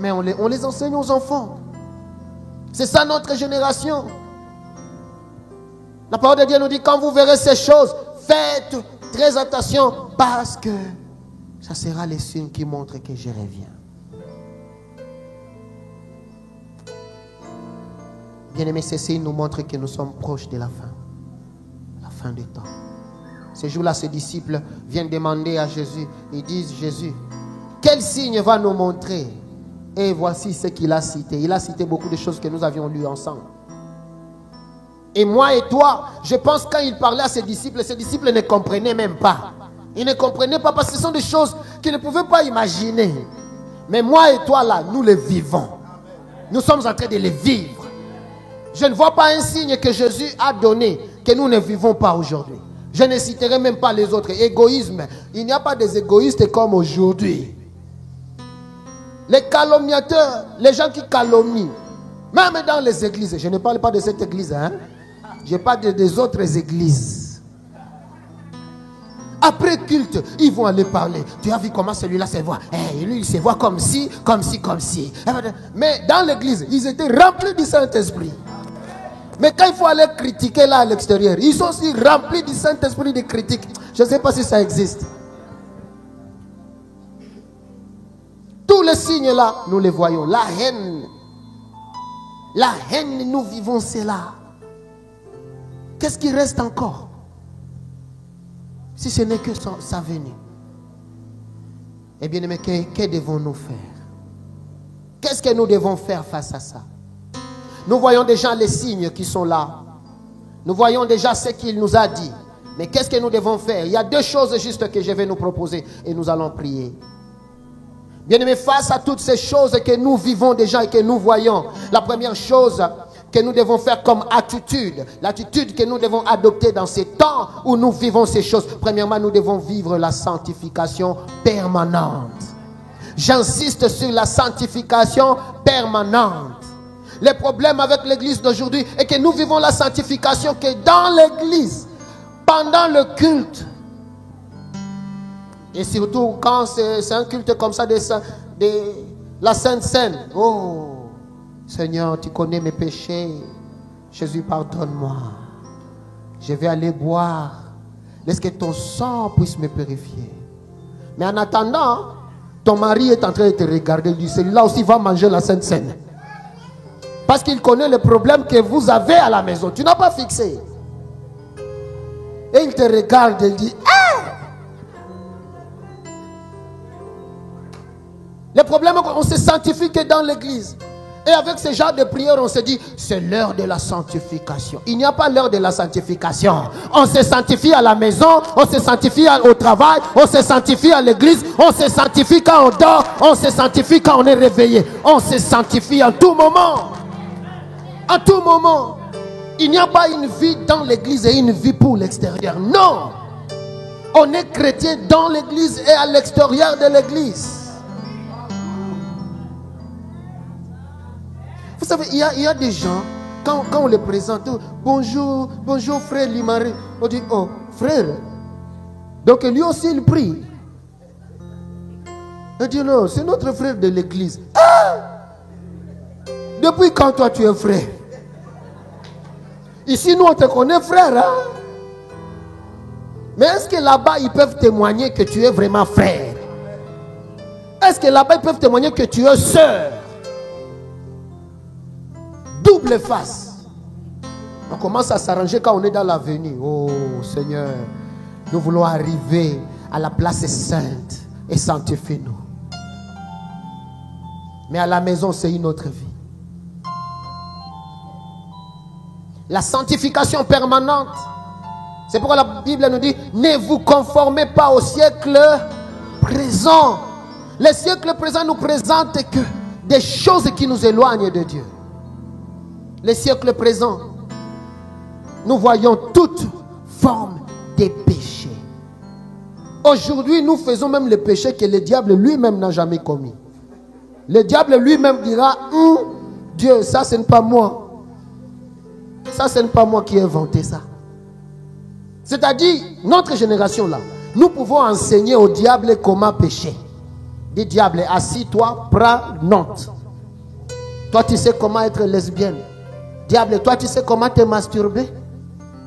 Mais on les enseigne aux enfants. C'est ça notre génération. La parole de Dieu nous dit, quand vous verrez ces choses, faites très attention parce que ça sera les signes qui montrent que je reviens. Bien-aimés, ces signes nous montrent que nous sommes proches de la fin du temps. Ce jour-là, ces disciples viennent demander à Jésus. Ils disent, Jésus, quel signe va nous montrer? Et voici ce qu'il a cité. Il a cité beaucoup de choses que nous avions lues ensemble. Et moi et toi, je pense quand il parlait à ses disciples ne comprenaient même pas. Ils ne comprenaient pas parce que ce sont des choses qu'ils ne pouvaient pas imaginer. Mais moi et toi là, nous les vivons. Nous sommes en train de les vivre. Je ne vois pas un signe que Jésus a donné que nous ne vivons pas aujourd'hui. Je ne citerai même pas les autres. Égoïsme. Il n'y a pas des égoïstes comme aujourd'hui. Les calomniateurs, les gens qui calomnient, même dans les églises. Je ne parle pas de cette église, hein. Je parle des autres églises. Après culte, ils vont aller parler. Tu as vu comment celui-là se voit? Lui, il se voit comme ci, comme ci, comme ci. Mais dans l'église, ils étaient remplis du Saint-Esprit. Mais quand il faut aller critiquer là à l'extérieur, ils sont aussi remplis du Saint-Esprit de critique. Je ne sais pas si ça existe. Tous les signes là, nous les voyons. La haine, nous vivons cela. Qu'est-ce qui reste encore? Si ce n'est que sa venue. Eh bien, mais que devons-nous faire? Qu'est-ce que nous devons faire face à ça? Nous voyons déjà les signes qui sont là. Nous voyons déjà ce qu'il nous a dit. Mais qu'est-ce que nous devons faire? Il y a deux choses justes que je vais nous proposer et nous allons prier. Bien-aimés, face à toutes ces choses que nous vivons déjà et que nous voyons, la première chose que nous devons faire comme attitude, l'attitude que nous devons adopter dans ces temps où nous vivons ces choses, premièrement, nous devons vivre la sanctification permanente. J'insiste sur la sanctification permanente. Le problème avec l'église d'aujourd'hui est que nous vivons la sanctification que dans l'église, pendant le culte. Et surtout quand c'est un culte comme ça de la Sainte Seine. Oh, Seigneur, tu connais mes péchés. Jésus, pardonne-moi. Je vais aller boire. Laisse que ton sang puisse me purifier. Mais en attendant, ton mari est en train de te regarder. Il dit, celui-là aussi va manger la Sainte Seine. Parce qu'il connaît le problème que vous avez à la maison. Tu n'as pas fixé. Et il te regarde et il dit, ah! Le problème est qu'on se sanctifie que dans l'église. Et avec ce genre de prière, on se dit, c'est l'heure de la sanctification. Il n'y a pas l'heure de la sanctification. On se sanctifie à la maison, on se sanctifie au travail, on se sanctifie à l'église, on se sanctifie quand on dort, on se sanctifie quand on est réveillé. On se sanctifie en tout moment. En tout moment. Il n'y a pas une vie dans l'église et une vie pour l'extérieur. Non. On est chrétien dans l'église et à l'extérieur de l'église. Vous savez, il y a des gens, quand on les présente, bonjour, bonjour frère Limari, on dit, oh frère, donc lui aussi il prie. On dit, non, c'est notre frère de l'église. Ah! Depuis quand toi tu es frère? Ici nous on te connaît frère, hein? Mais est-ce que là-bas ils peuvent témoigner que tu es vraiment frère? Est-ce que là-bas ils peuvent témoigner que tu es sœur? Double face. On commence à s'arranger quand on est dans l'avenue. Oh Seigneur, nous voulons arriver à la place sainte et sanctifie-nous. Mais à la maison, c'est une autre vie. La sanctification permanente. C'est pourquoi la Bible nous dit, ne vous conformez pas au siècle présent. Le siècle présent nous présente que des choses qui nous éloignent de Dieu. Le siècle présent, nous voyons toute forme de péché. Aujourd'hui, nous faisons même les péchés que le diable lui-même n'a jamais commis. Le diable lui-même dira, Dieu, ça ce n'est pas moi. Ça ce n'est pas moi qui ai inventé ça. C'est-à-dire, notre génération là, nous pouvons enseigner au diable comment pécher. Dis diable, assis-toi, prends note. Toi, tu sais comment être lesbienne. Diable, toi, tu sais comment te masturber.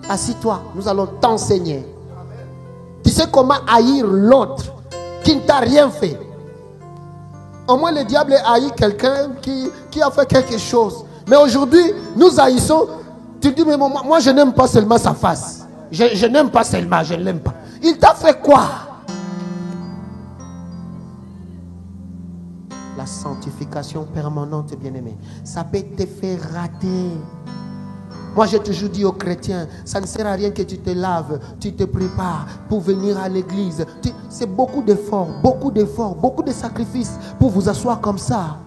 Assis-toi, nous allons t'enseigner. Tu sais comment haïr l'autre qui ne t'a rien fait. Au moins, le diable haït quelqu'un qui a fait quelque chose. Mais aujourd'hui, nous haïssons. Tu dis, mais moi, je n'aime pas seulement sa face. Je n'aime pas seulement, je ne l'aime pas. Il t'a fait quoi? La sanctification permanente, bien-aimé, ça peut te faire rater. Moi, j'ai toujours dit aux chrétiens, ça ne sert à rien que tu te laves, tu te prépares pour venir à l'église. C'est beaucoup d'efforts, beaucoup de sacrifices pour vous asseoir comme ça.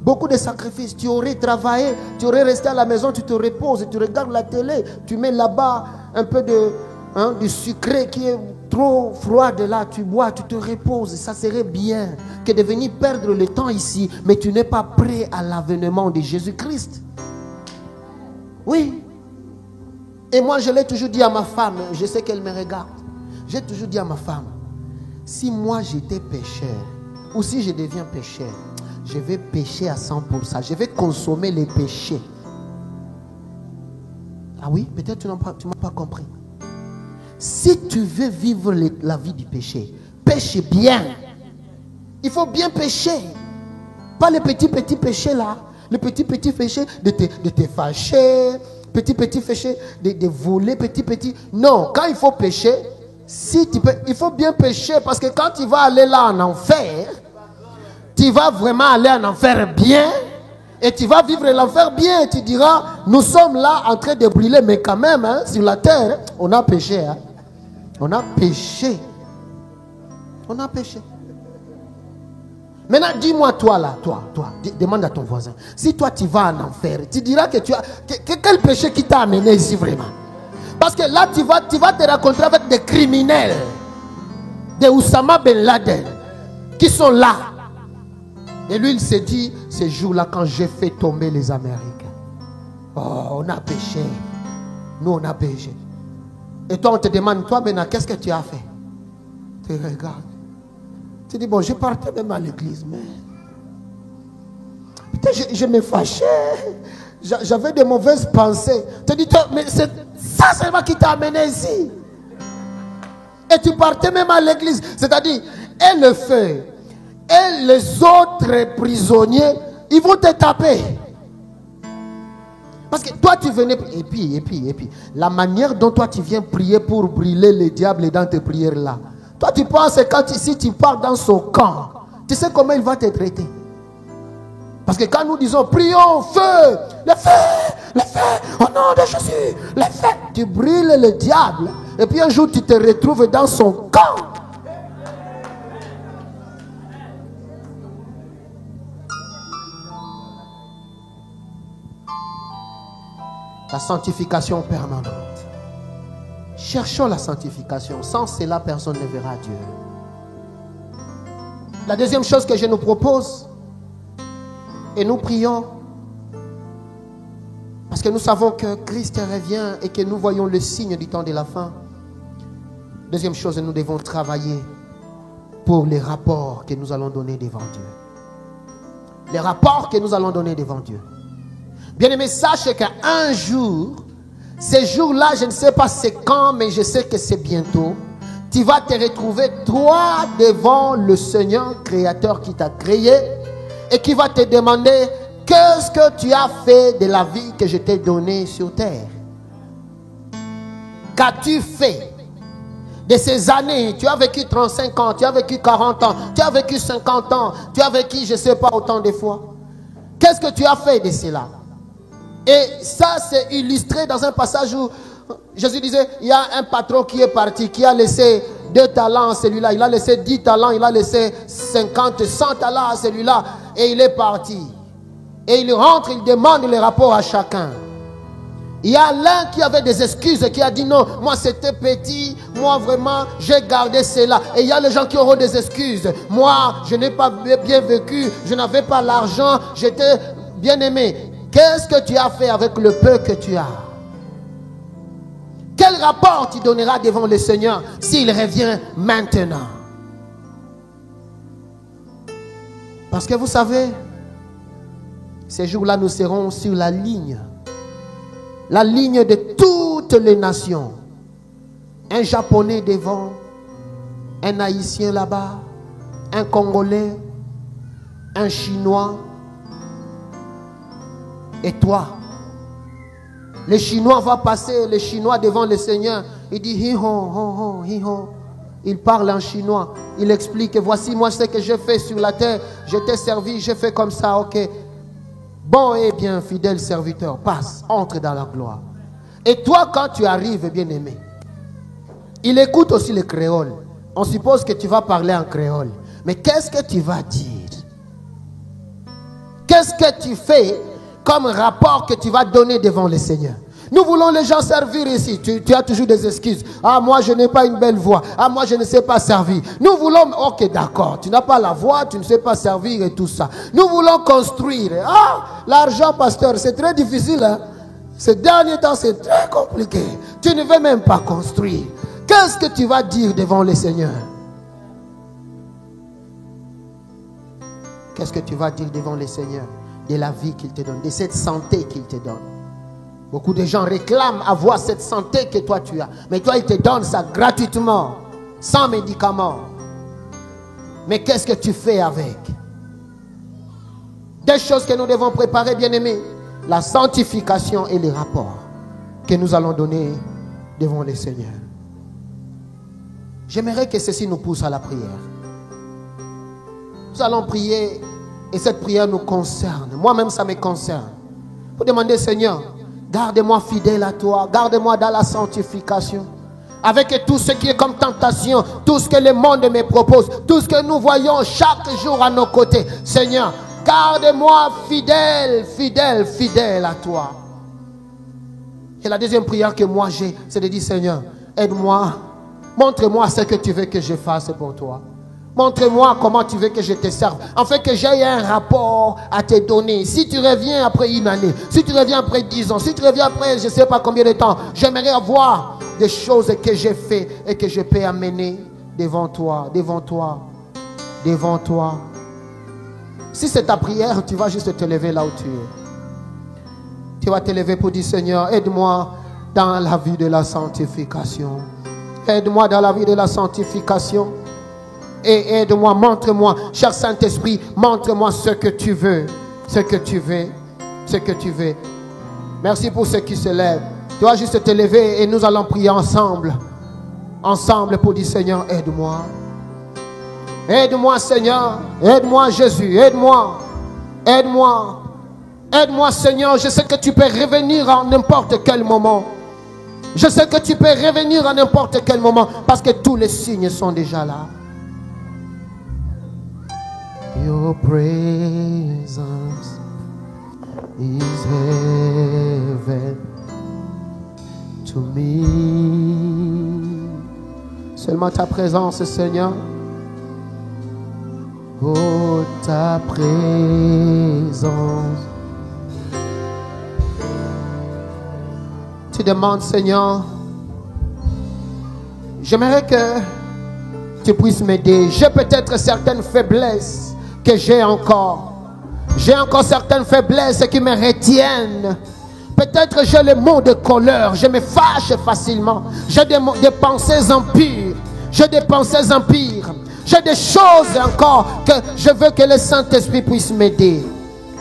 Beaucoup de sacrifices. Tu aurais travaillé, tu aurais resté à la maison, tu te reposes, tu regardes la télé, tu mets là-bas un peu de sucré qui est trop froid de là, tu bois, tu te reposes. Ça serait bien que de venir perdre le temps ici, mais tu n'es pas prêt à l'avènement de Jésus-Christ. Oui. Et moi, je l'ai toujours dit à ma femme, je sais qu'elle me regarde. J'ai toujours dit à ma femme, si moi j'étais pécheur, ou si je deviens pécheur, je vais pécher à 100%. Je vais consommer les péchés. Ah oui, peut-être tu n'as pas compris. Si tu veux vivre la vie du péché, pêche bien. Il faut bien pécher. Pas les petits péchés là. Les petits péchés de te fâcher, petits péchés de voler, petits. Non, quand il faut pécher, il faut bien pécher parce que quand tu vas aller là en enfer, tu vas vraiment aller en enfer bien et tu vas vivre l'enfer bien. Et tu diras, nous sommes là en train de brûler, mais quand même, hein, sur la terre, on a péché. Hein. On a péché. On a péché. Maintenant, dis-moi, toi là, toi, demande à ton voisin. Si toi tu vas en enfer, tu diras que tu as. Quel péché qui t'a amené ici vraiment? Parce que là, tu vas te rencontrer avec des criminels, des Oussama Ben Laden, qui sont là. Et lui, il s'est dit, ce jour-là, quand j'ai fait tomber les Américains, oh, on a péché. Nous, on a péché. Et toi, on te demande, toi, maintenant, qu'est-ce que tu as fait? Tu regardes. Tu dis, bon, je partais même à l'église, mais putain, je me fâchais. J'avais de mauvaises pensées. Tu dis, mais c'est ça seulement qui t'a amené ici. Et tu partais même à l'église. C'est-à-dire, et le feu, et les autres prisonniers, ils vont te taper. Parce que toi, tu venais, et puis, la manière dont toi, tu viens prier pour brûler le diable dans tes prières là. Toi, tu penses que si tu pars dans son camp, tu sais comment il va te traiter. Parce que quand nous disons, prions, feu, le feu, au nom de Jésus, le feu, tu brûles le diable. Et puis un jour, tu te retrouves dans son camp. La sanctification permanente. Cherchons la sanctification. Sans cela, personne ne verra Dieu. La deuxième chose que je nous propose, et nous prions, parce que nous savons que Christ revient et que nous voyons le signe du temps de la fin. Deuxième chose, nous devons travailler pour les rapports que nous allons donner devant Dieu. Les rapports que nous allons donner devant Dieu. Bien-aimé, sache qu'un jour, ce jour-là, je ne sais pas c'est quand, mais je sais que c'est bientôt. Tu vas te retrouver, toi, devant le Seigneur créateur qui t'a créé et qui va te demander qu'est-ce que tu as fait de la vie que je t'ai donnée sur terre. Qu'as-tu fait de ces années? Tu as vécu 35 ans, tu as vécu 40 ans, tu as vécu 50 ans, tu as vécu je ne sais pas autant de fois. Qu'est-ce que tu as fait de cela? Et ça, c'est illustré dans un passage où Jésus disait, il y a un patron qui est parti, qui a laissé 2 talents à celui-là, il a laissé 10 talents, il a laissé 50, 100 talents à celui-là, et il est parti. Et il rentre, il demande les rapports à chacun. Il y a l'un qui avait des excuses, qui a dit non, moi c'était petit, moi vraiment j'ai gardé cela. Et il y a les gens qui auront des excuses. Moi, je n'ai pas bien vécu, je n'avais pas l'argent, j'étais bien aimé. Qu'est-ce que tu as fait avec le peu que tu as? rapport tu donneras devant le Seigneur s'il revient maintenant? Parce que vous savez, ces jours-là, nous serons sur la ligne de toutes les nations. Un Japonais devant, un Haïtien là-bas, un Congolais, un Chinois, et toi. Le Chinois va passer, le Chinois devant le Seigneur, il dit hi ho ho ho hi ho. Il parle en chinois, il explique, voici moi ce que j'ai fait sur la terre, je t'ai servi, j'ai fait comme ça, ok. Bon et bien fidèle serviteur, passe, entre dans la gloire. Et toi quand tu arrives, bien aimé, il écoute aussi le créole. On suppose que tu vas parler en créole. Mais qu'est-ce que tu vas dire? Qu'est-ce que tu fais comme rapport que tu vas donner devant le Seigneur? Nous voulons les gens servir ici. Tu as toujours des excuses. Ah, moi, je n'ai pas une belle voix. Ah, moi, je ne sais pas servir. Nous voulons... Ok, d'accord. Tu n'as pas la voix, tu ne sais pas servir et tout ça. Nous voulons construire. Ah, l'argent, pasteur, c'est très difficile. Hein? Ces derniers temps, c'est très compliqué. Tu ne veux même pas construire. Qu'est-ce que tu vas dire devant le Seigneur? Qu'est-ce que tu vas dire devant le Seigneur? De la vie qu'il te donne, de cette santé qu'il te donne. Beaucoup de gens réclament avoir cette santé que toi tu as. Mais toi, il te donne ça gratuitement, sans médicaments. Mais qu'est-ce que tu fais avec? Des choses que nous devons préparer, bien-aimés. La sanctification et les rapports que nous allons donner devant le Seigneur. J'aimerais que ceci nous pousse à la prière. Nous allons prier et cette prière nous concerne. Moi-même, ça me concerne. Vous demandez, Seigneur, garde-moi fidèle à toi. Garde-moi dans la sanctification. Avec tout ce qui est comme tentation, tout ce que le monde me propose, tout ce que nous voyons chaque jour à nos côtés. Seigneur, garde-moi fidèle, fidèle, fidèle à toi. Et la deuxième prière que moi j'ai, c'est de dire, Seigneur, aide-moi. Montre-moi ce que tu veux que je fasse pour toi. Montre-moi comment tu veux que je te serve. En fait, que j'ai un rapport à te donner. Si tu reviens après une année, si tu reviens après 10 ans, si tu reviens après je ne sais pas combien de temps, j'aimerais avoir des choses que j'ai fait et que je peux amener devant toi, devant toi, devant toi. Si c'est ta prière, tu vas juste te lever là où tu es. Tu vas te lever pour dire, Seigneur, aide-moi dans la vie de la sanctification. Aide-moi dans la vie de la sanctification. Et aide-moi, montre-moi, cher Saint-Esprit, montre-moi ce que tu veux, ce que tu veux, ce que tu veux. Merci pour ceux qui se lèvent. Tu vas juste te lever et nous allons prier ensemble. Ensemble pour dire, Seigneur, aide-moi. Aide-moi, Seigneur. Aide-moi, Jésus. Aide-moi. Aide-moi. Aide-moi, Seigneur. Je sais que tu peux revenir en n'importe quel moment. Je sais que tu peux revenir à n'importe quel moment parce que tous les signes sont déjà là. Your presence is heaven to me. Seulement ta présence, Seigneur. Oh, ta présence. Tu demandes, Seigneur, j'aimerais que tu puisses m'aider. J'ai peut-être certaines faiblesses que j'ai encore. J'ai encore certaines faiblesses qui me retiennent. Peut-être j'ai les mots de colère. Je me fâche facilement. J'ai des pensées impures. J'ai des pensées impures. J'ai des choses encore que je veux que le Saint-Esprit puisse m'aider.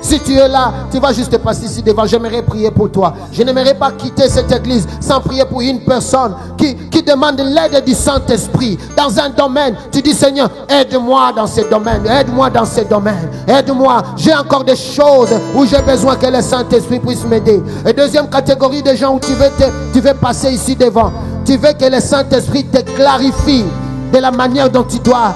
Si tu es là, tu vas juste passer ici devant. J'aimerais prier pour toi. Je n'aimerais pas quitter cette église sans prier pour une personne qui demande l'aide du Saint-Esprit. Dans un domaine, tu dis, Seigneur, aide-moi dans ce domaine. Aide-moi dans ce domaine. Aide-moi. J'ai encore des choses où j'ai besoin que le Saint-Esprit puisse m'aider. Et deuxième catégorie de gens où tu veux passer ici devant. Tu veux que le Saint-Esprit te clarifie de la manière dont tu dois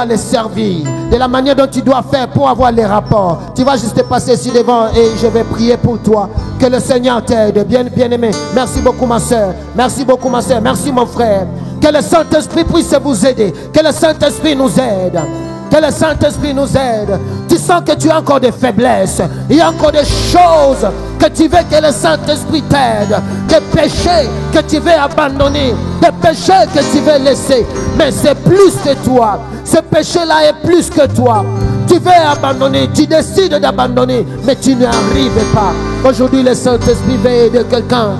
les servir, de la manière dont tu dois faire pour avoir les rapports. Tu vas juste passer ici devant et je vais prier pour toi. Que le Seigneur t'aide, bien-aimé. Merci beaucoup ma soeur. Merci beaucoup ma soeur. Merci mon frère. Que le Saint-Esprit puisse vous aider. Que le Saint-Esprit nous aide. Que le Saint-Esprit nous aide. Tu sens que tu as encore des faiblesses. Il y a encore des choses que tu veux que le Saint-Esprit t'aide, des péchés que tu veux abandonner, des péchés que tu veux laisser, mais c'est plus que toi. Ce péché-là est plus que toi. Tu veux abandonner, tu décides d'abandonner, mais tu n'y arrives pas. Aujourd'hui, le Saint-Esprit veut aider quelqu'un.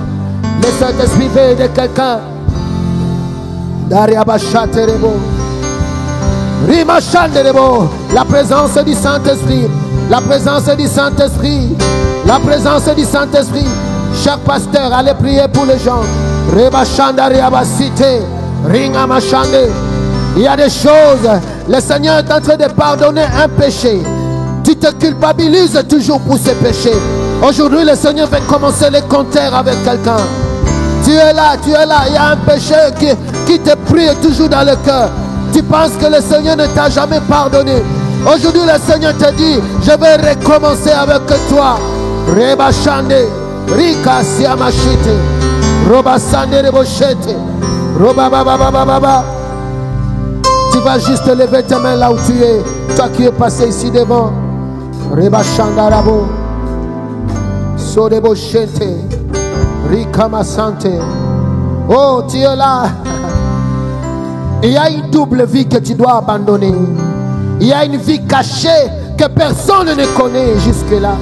Le Saint-Esprit veut aider quelqu'un. La présence du Saint-Esprit. La présence du Saint-Esprit. La présence du Saint-Esprit. Chaque pasteur, allez prier pour les gens. Il y a des choses. Le Seigneur est en train de pardonner un péché. Tu te culpabilises toujours pour ces péchés. Aujourd'hui, le Seigneur va commencer les compteurs avec quelqu'un. Tu es là. Il y a un péché qui te prie toujours dans le cœur. Tu penses que le Seigneur ne t'a jamais pardonné. Aujourd'hui, le Seigneur te dit, je vais recommencer avec toi. Reba Shande, Rika Siamashite, Roba Sande Rebochete, Roba Baba Baba Baba. Tu vas juste lever tes mains là où tu es. Toi qui es passé ici devant. Reba Shandarabo, Sodebo Shente, Rika Masante. Oh, tu es là. Il y a une double vie que tu dois abandonner. Il y a une vie cachée que personne ne connaît jusque-là.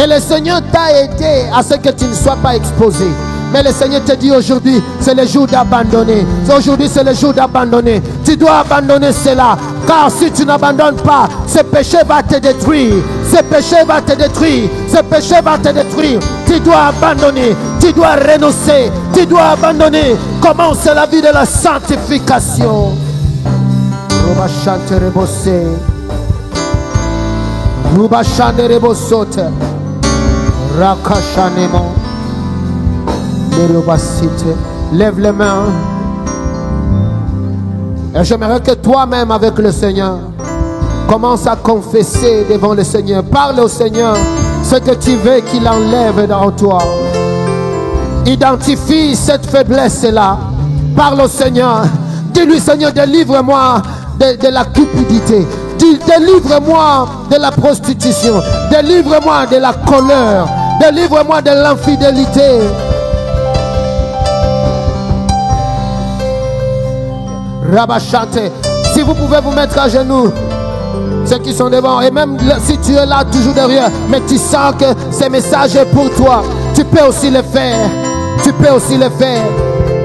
Et le Seigneur t'a aidé à ce que tu ne sois pas exposé. Mais le Seigneur te dit aujourd'hui, c'est le jour d'abandonner. Aujourd'hui, c'est le jour d'abandonner. Tu dois abandonner cela. Car si tu n'abandonnes pas, ce péché va te détruire. Ce péché va te détruire. Ce péché va te détruire. Tu dois abandonner. Tu dois renoncer. Tu dois abandonner. Commence la vie de la sanctification. Ruba chante rebossé. Ruba chante rebossote. Rakashanemo. Lève les mains. Et j'aimerais que toi-même avec le Seigneur commence à confesser devant le Seigneur. Parle au Seigneur ce que tu veux qu'il enlève dans toi. Identifie cette faiblesse-là. Parle au Seigneur. Dis-lui, Seigneur, délivre-moi de la cupidité. Délivre-moi de la prostitution. Délivre-moi de la colère. Délivre-moi de l'infidélité. Rabachante. Si vous pouvez vous mettre à genoux, ceux qui sont devant, et même si tu es là toujours derrière, mais tu sens que ce message est pour toi, tu peux aussi le faire. Tu peux aussi le faire.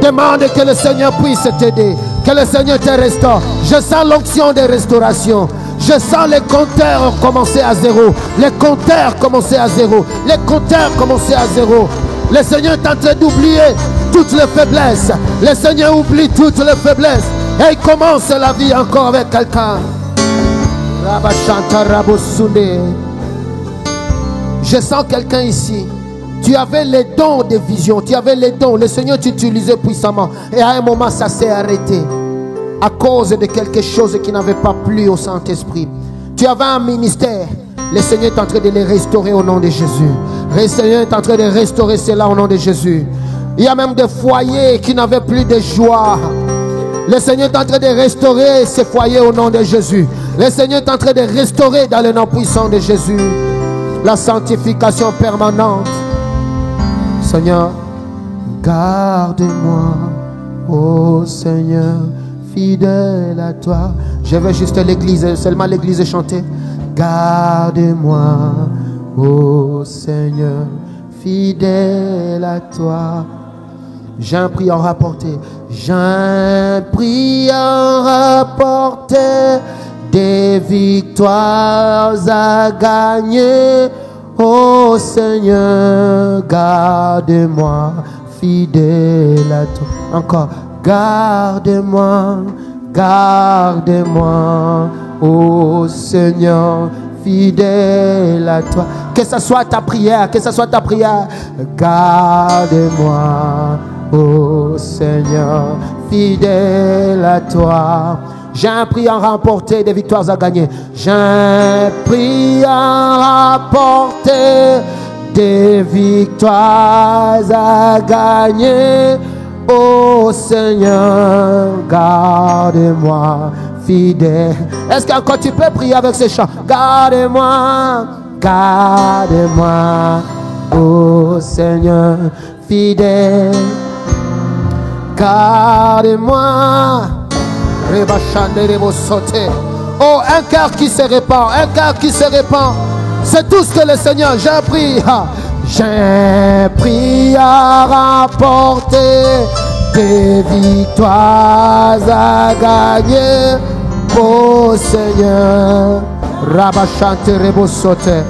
Demande que le Seigneur puisse t'aider, que le Seigneur te restaure. Je sens l'onction de restauration. Je sens les compteurs commencer à zéro. Les compteurs commencer à zéro. Les compteurs commencer à zéro. Le Seigneur est en train d'oublier toutes les faiblesses. Le Seigneur oublie toutes les faiblesses. Et il commence la vie encore avec quelqu'un. Je sens quelqu'un ici. Tu avais les dons de vision. Tu avais les dons. Le Seigneur t'utilisait puissamment. Et à un moment, ça s'est arrêté. À cause de quelque chose qui n'avait pas plu au Saint-Esprit. Tu avais un ministère. Le Seigneur est en train de les restaurer au nom de Jésus. Le Seigneur est en train de restaurer cela au nom de Jésus. Il y a même des foyers qui n'avaient plus de joie. Le Seigneur est en train de restaurer ces foyers au nom de Jésus. Le Seigneur est en train de restaurer dans le nom puissant de Jésus la sanctification permanente. Seigneur, garde-moi, ô Seigneur, fidèle à toi. Je veux juste l'église, seulement l'église chanter. Garde-moi, ô Seigneur, fidèle à toi. J'ai un prix à rapporter. J'ai un prix à rapporter. Des victoires à gagner. Ô Seigneur, garde-moi, fidèle à toi. Encore. Garde-moi, garde-moi, ô Seigneur, fidèle à toi. Que ce soit ta prière, que ce soit ta prière. Garde-moi, ô Seigneur, fidèle à toi. J'ai un prix à remporter, des victoires à gagner. J'ai un prix à remporter, des victoires à gagner. Ô Seigneur, garde-moi, fidèle. Est-ce qu'encore tu peux prier avec ces chants? Garde-moi, garde-moi, ô Seigneur fidèle. Garde-moi. Oh, un cœur qui se répand, un cœur qui se répand. C'est tout ce que le Seigneur, j'ai appris. J'ai pris à rapporter des victoires à gagner. Oh Seigneur, Rabachante Rebosote,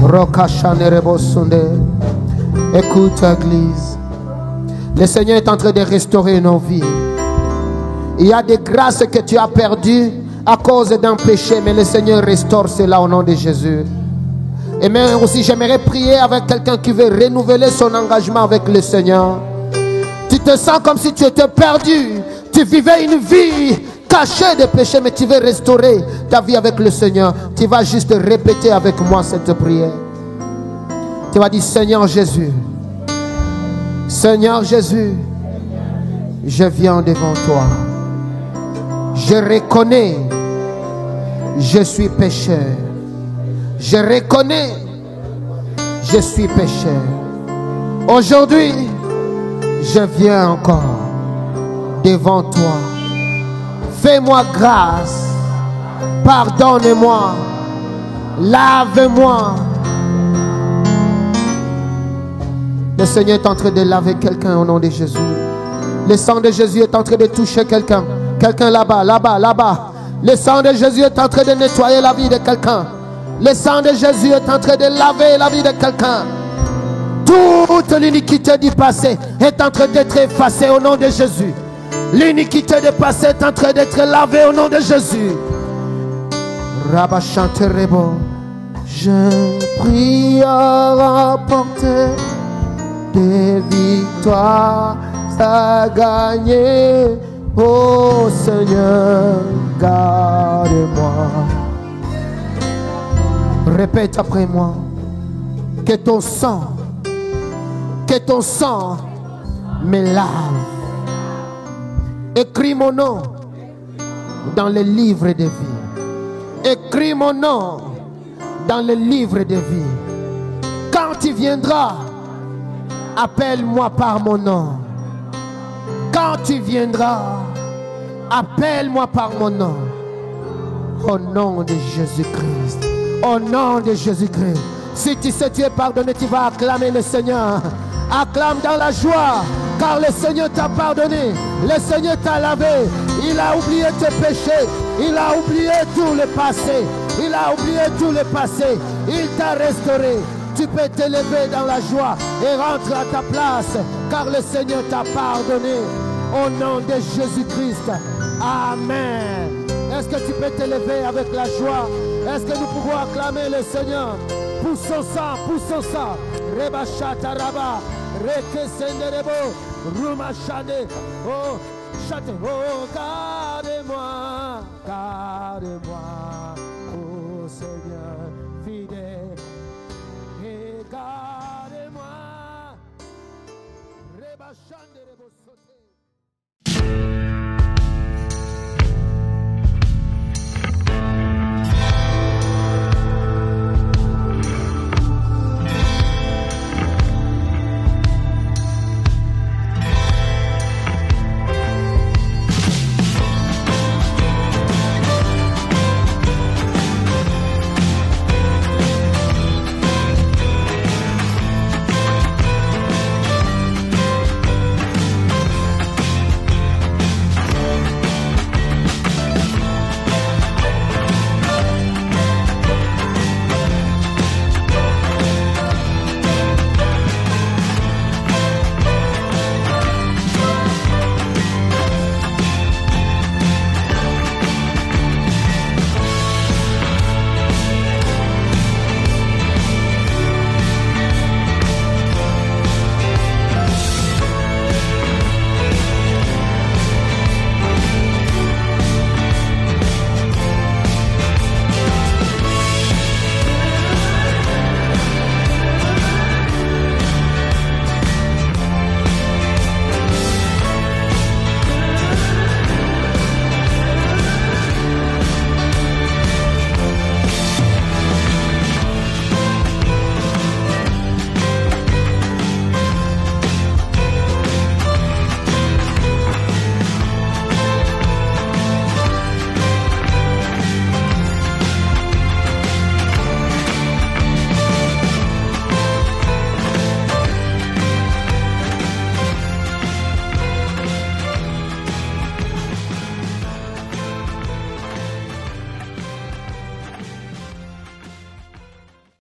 Rokachane Rebosunde. Écoute, Église, le Seigneur est en train de restaurer nos vies. Il y a des grâces que tu as perdues à cause d'un péché, mais le Seigneur restaure cela au nom de Jésus. Et même aussi, j'aimerais prier avec quelqu'un qui veut renouveler son engagement avec le Seigneur. Tu te sens comme si tu étais perdu. Tu vivais une vie cachée de péché, mais tu veux restaurer ta vie avec le Seigneur. Tu vas juste répéter avec moi cette prière. Tu vas dire, Seigneur Jésus, Seigneur Jésus, je viens devant toi. Je reconnais, je suis pécheur. Je reconnais, je suis pécheur. Aujourd'hui, je viens encore devant toi. Fais-moi grâce. Pardonne-moi. Lave-moi. Le Seigneur est en train de laver quelqu'un au nom de Jésus. Le sang de Jésus est en train de toucher quelqu'un. Quelqu'un là-bas, là-bas, là-bas. Le sang de Jésus est en train de nettoyer la vie de quelqu'un. Le sang de Jésus est en train de laver la vie de quelqu'un. Toute l'iniquité du passé est en train d'être effacée au nom de Jésus. L'iniquité du passé est en train d'être lavée au nom de Jésus. Rabachanterebo, je prie à rapporter des victoires à gagner. Oh Seigneur, garde-moi. Répète après moi. Que ton sang me lave. Écris mon nom dans le livre de vie. Écris mon nom dans le livre de vie. Quand tu viendras, appelle-moi par mon nom. Quand tu viendras, appelle-moi par mon nom. Au nom de Jésus-Christ. Au nom de Jésus-Christ. Si tu sais tu es pardonné, tu vas acclamer le Seigneur. Acclame dans la joie, car le Seigneur t'a pardonné. Le Seigneur t'a lavé. Il a oublié tes péchés. Il a oublié tout le passé. Il a oublié tout le passé. Il t'a restauré. Tu peux te lever dans la joie et rentrer à ta place, car le Seigneur t'a pardonné. Au nom de Jésus-Christ. Amen. Est-ce que tu peux te lever avec la joie? Est-ce que nous pouvons acclamer le Seigneur? Poussons ça, poussons ça. Reba chata raba, reke senderebo, ruma chade, oh, chate, oh, garde-moi, garde-moi, oh Seigneur, fidèle, et garde-moi. Reba chande rebo sote.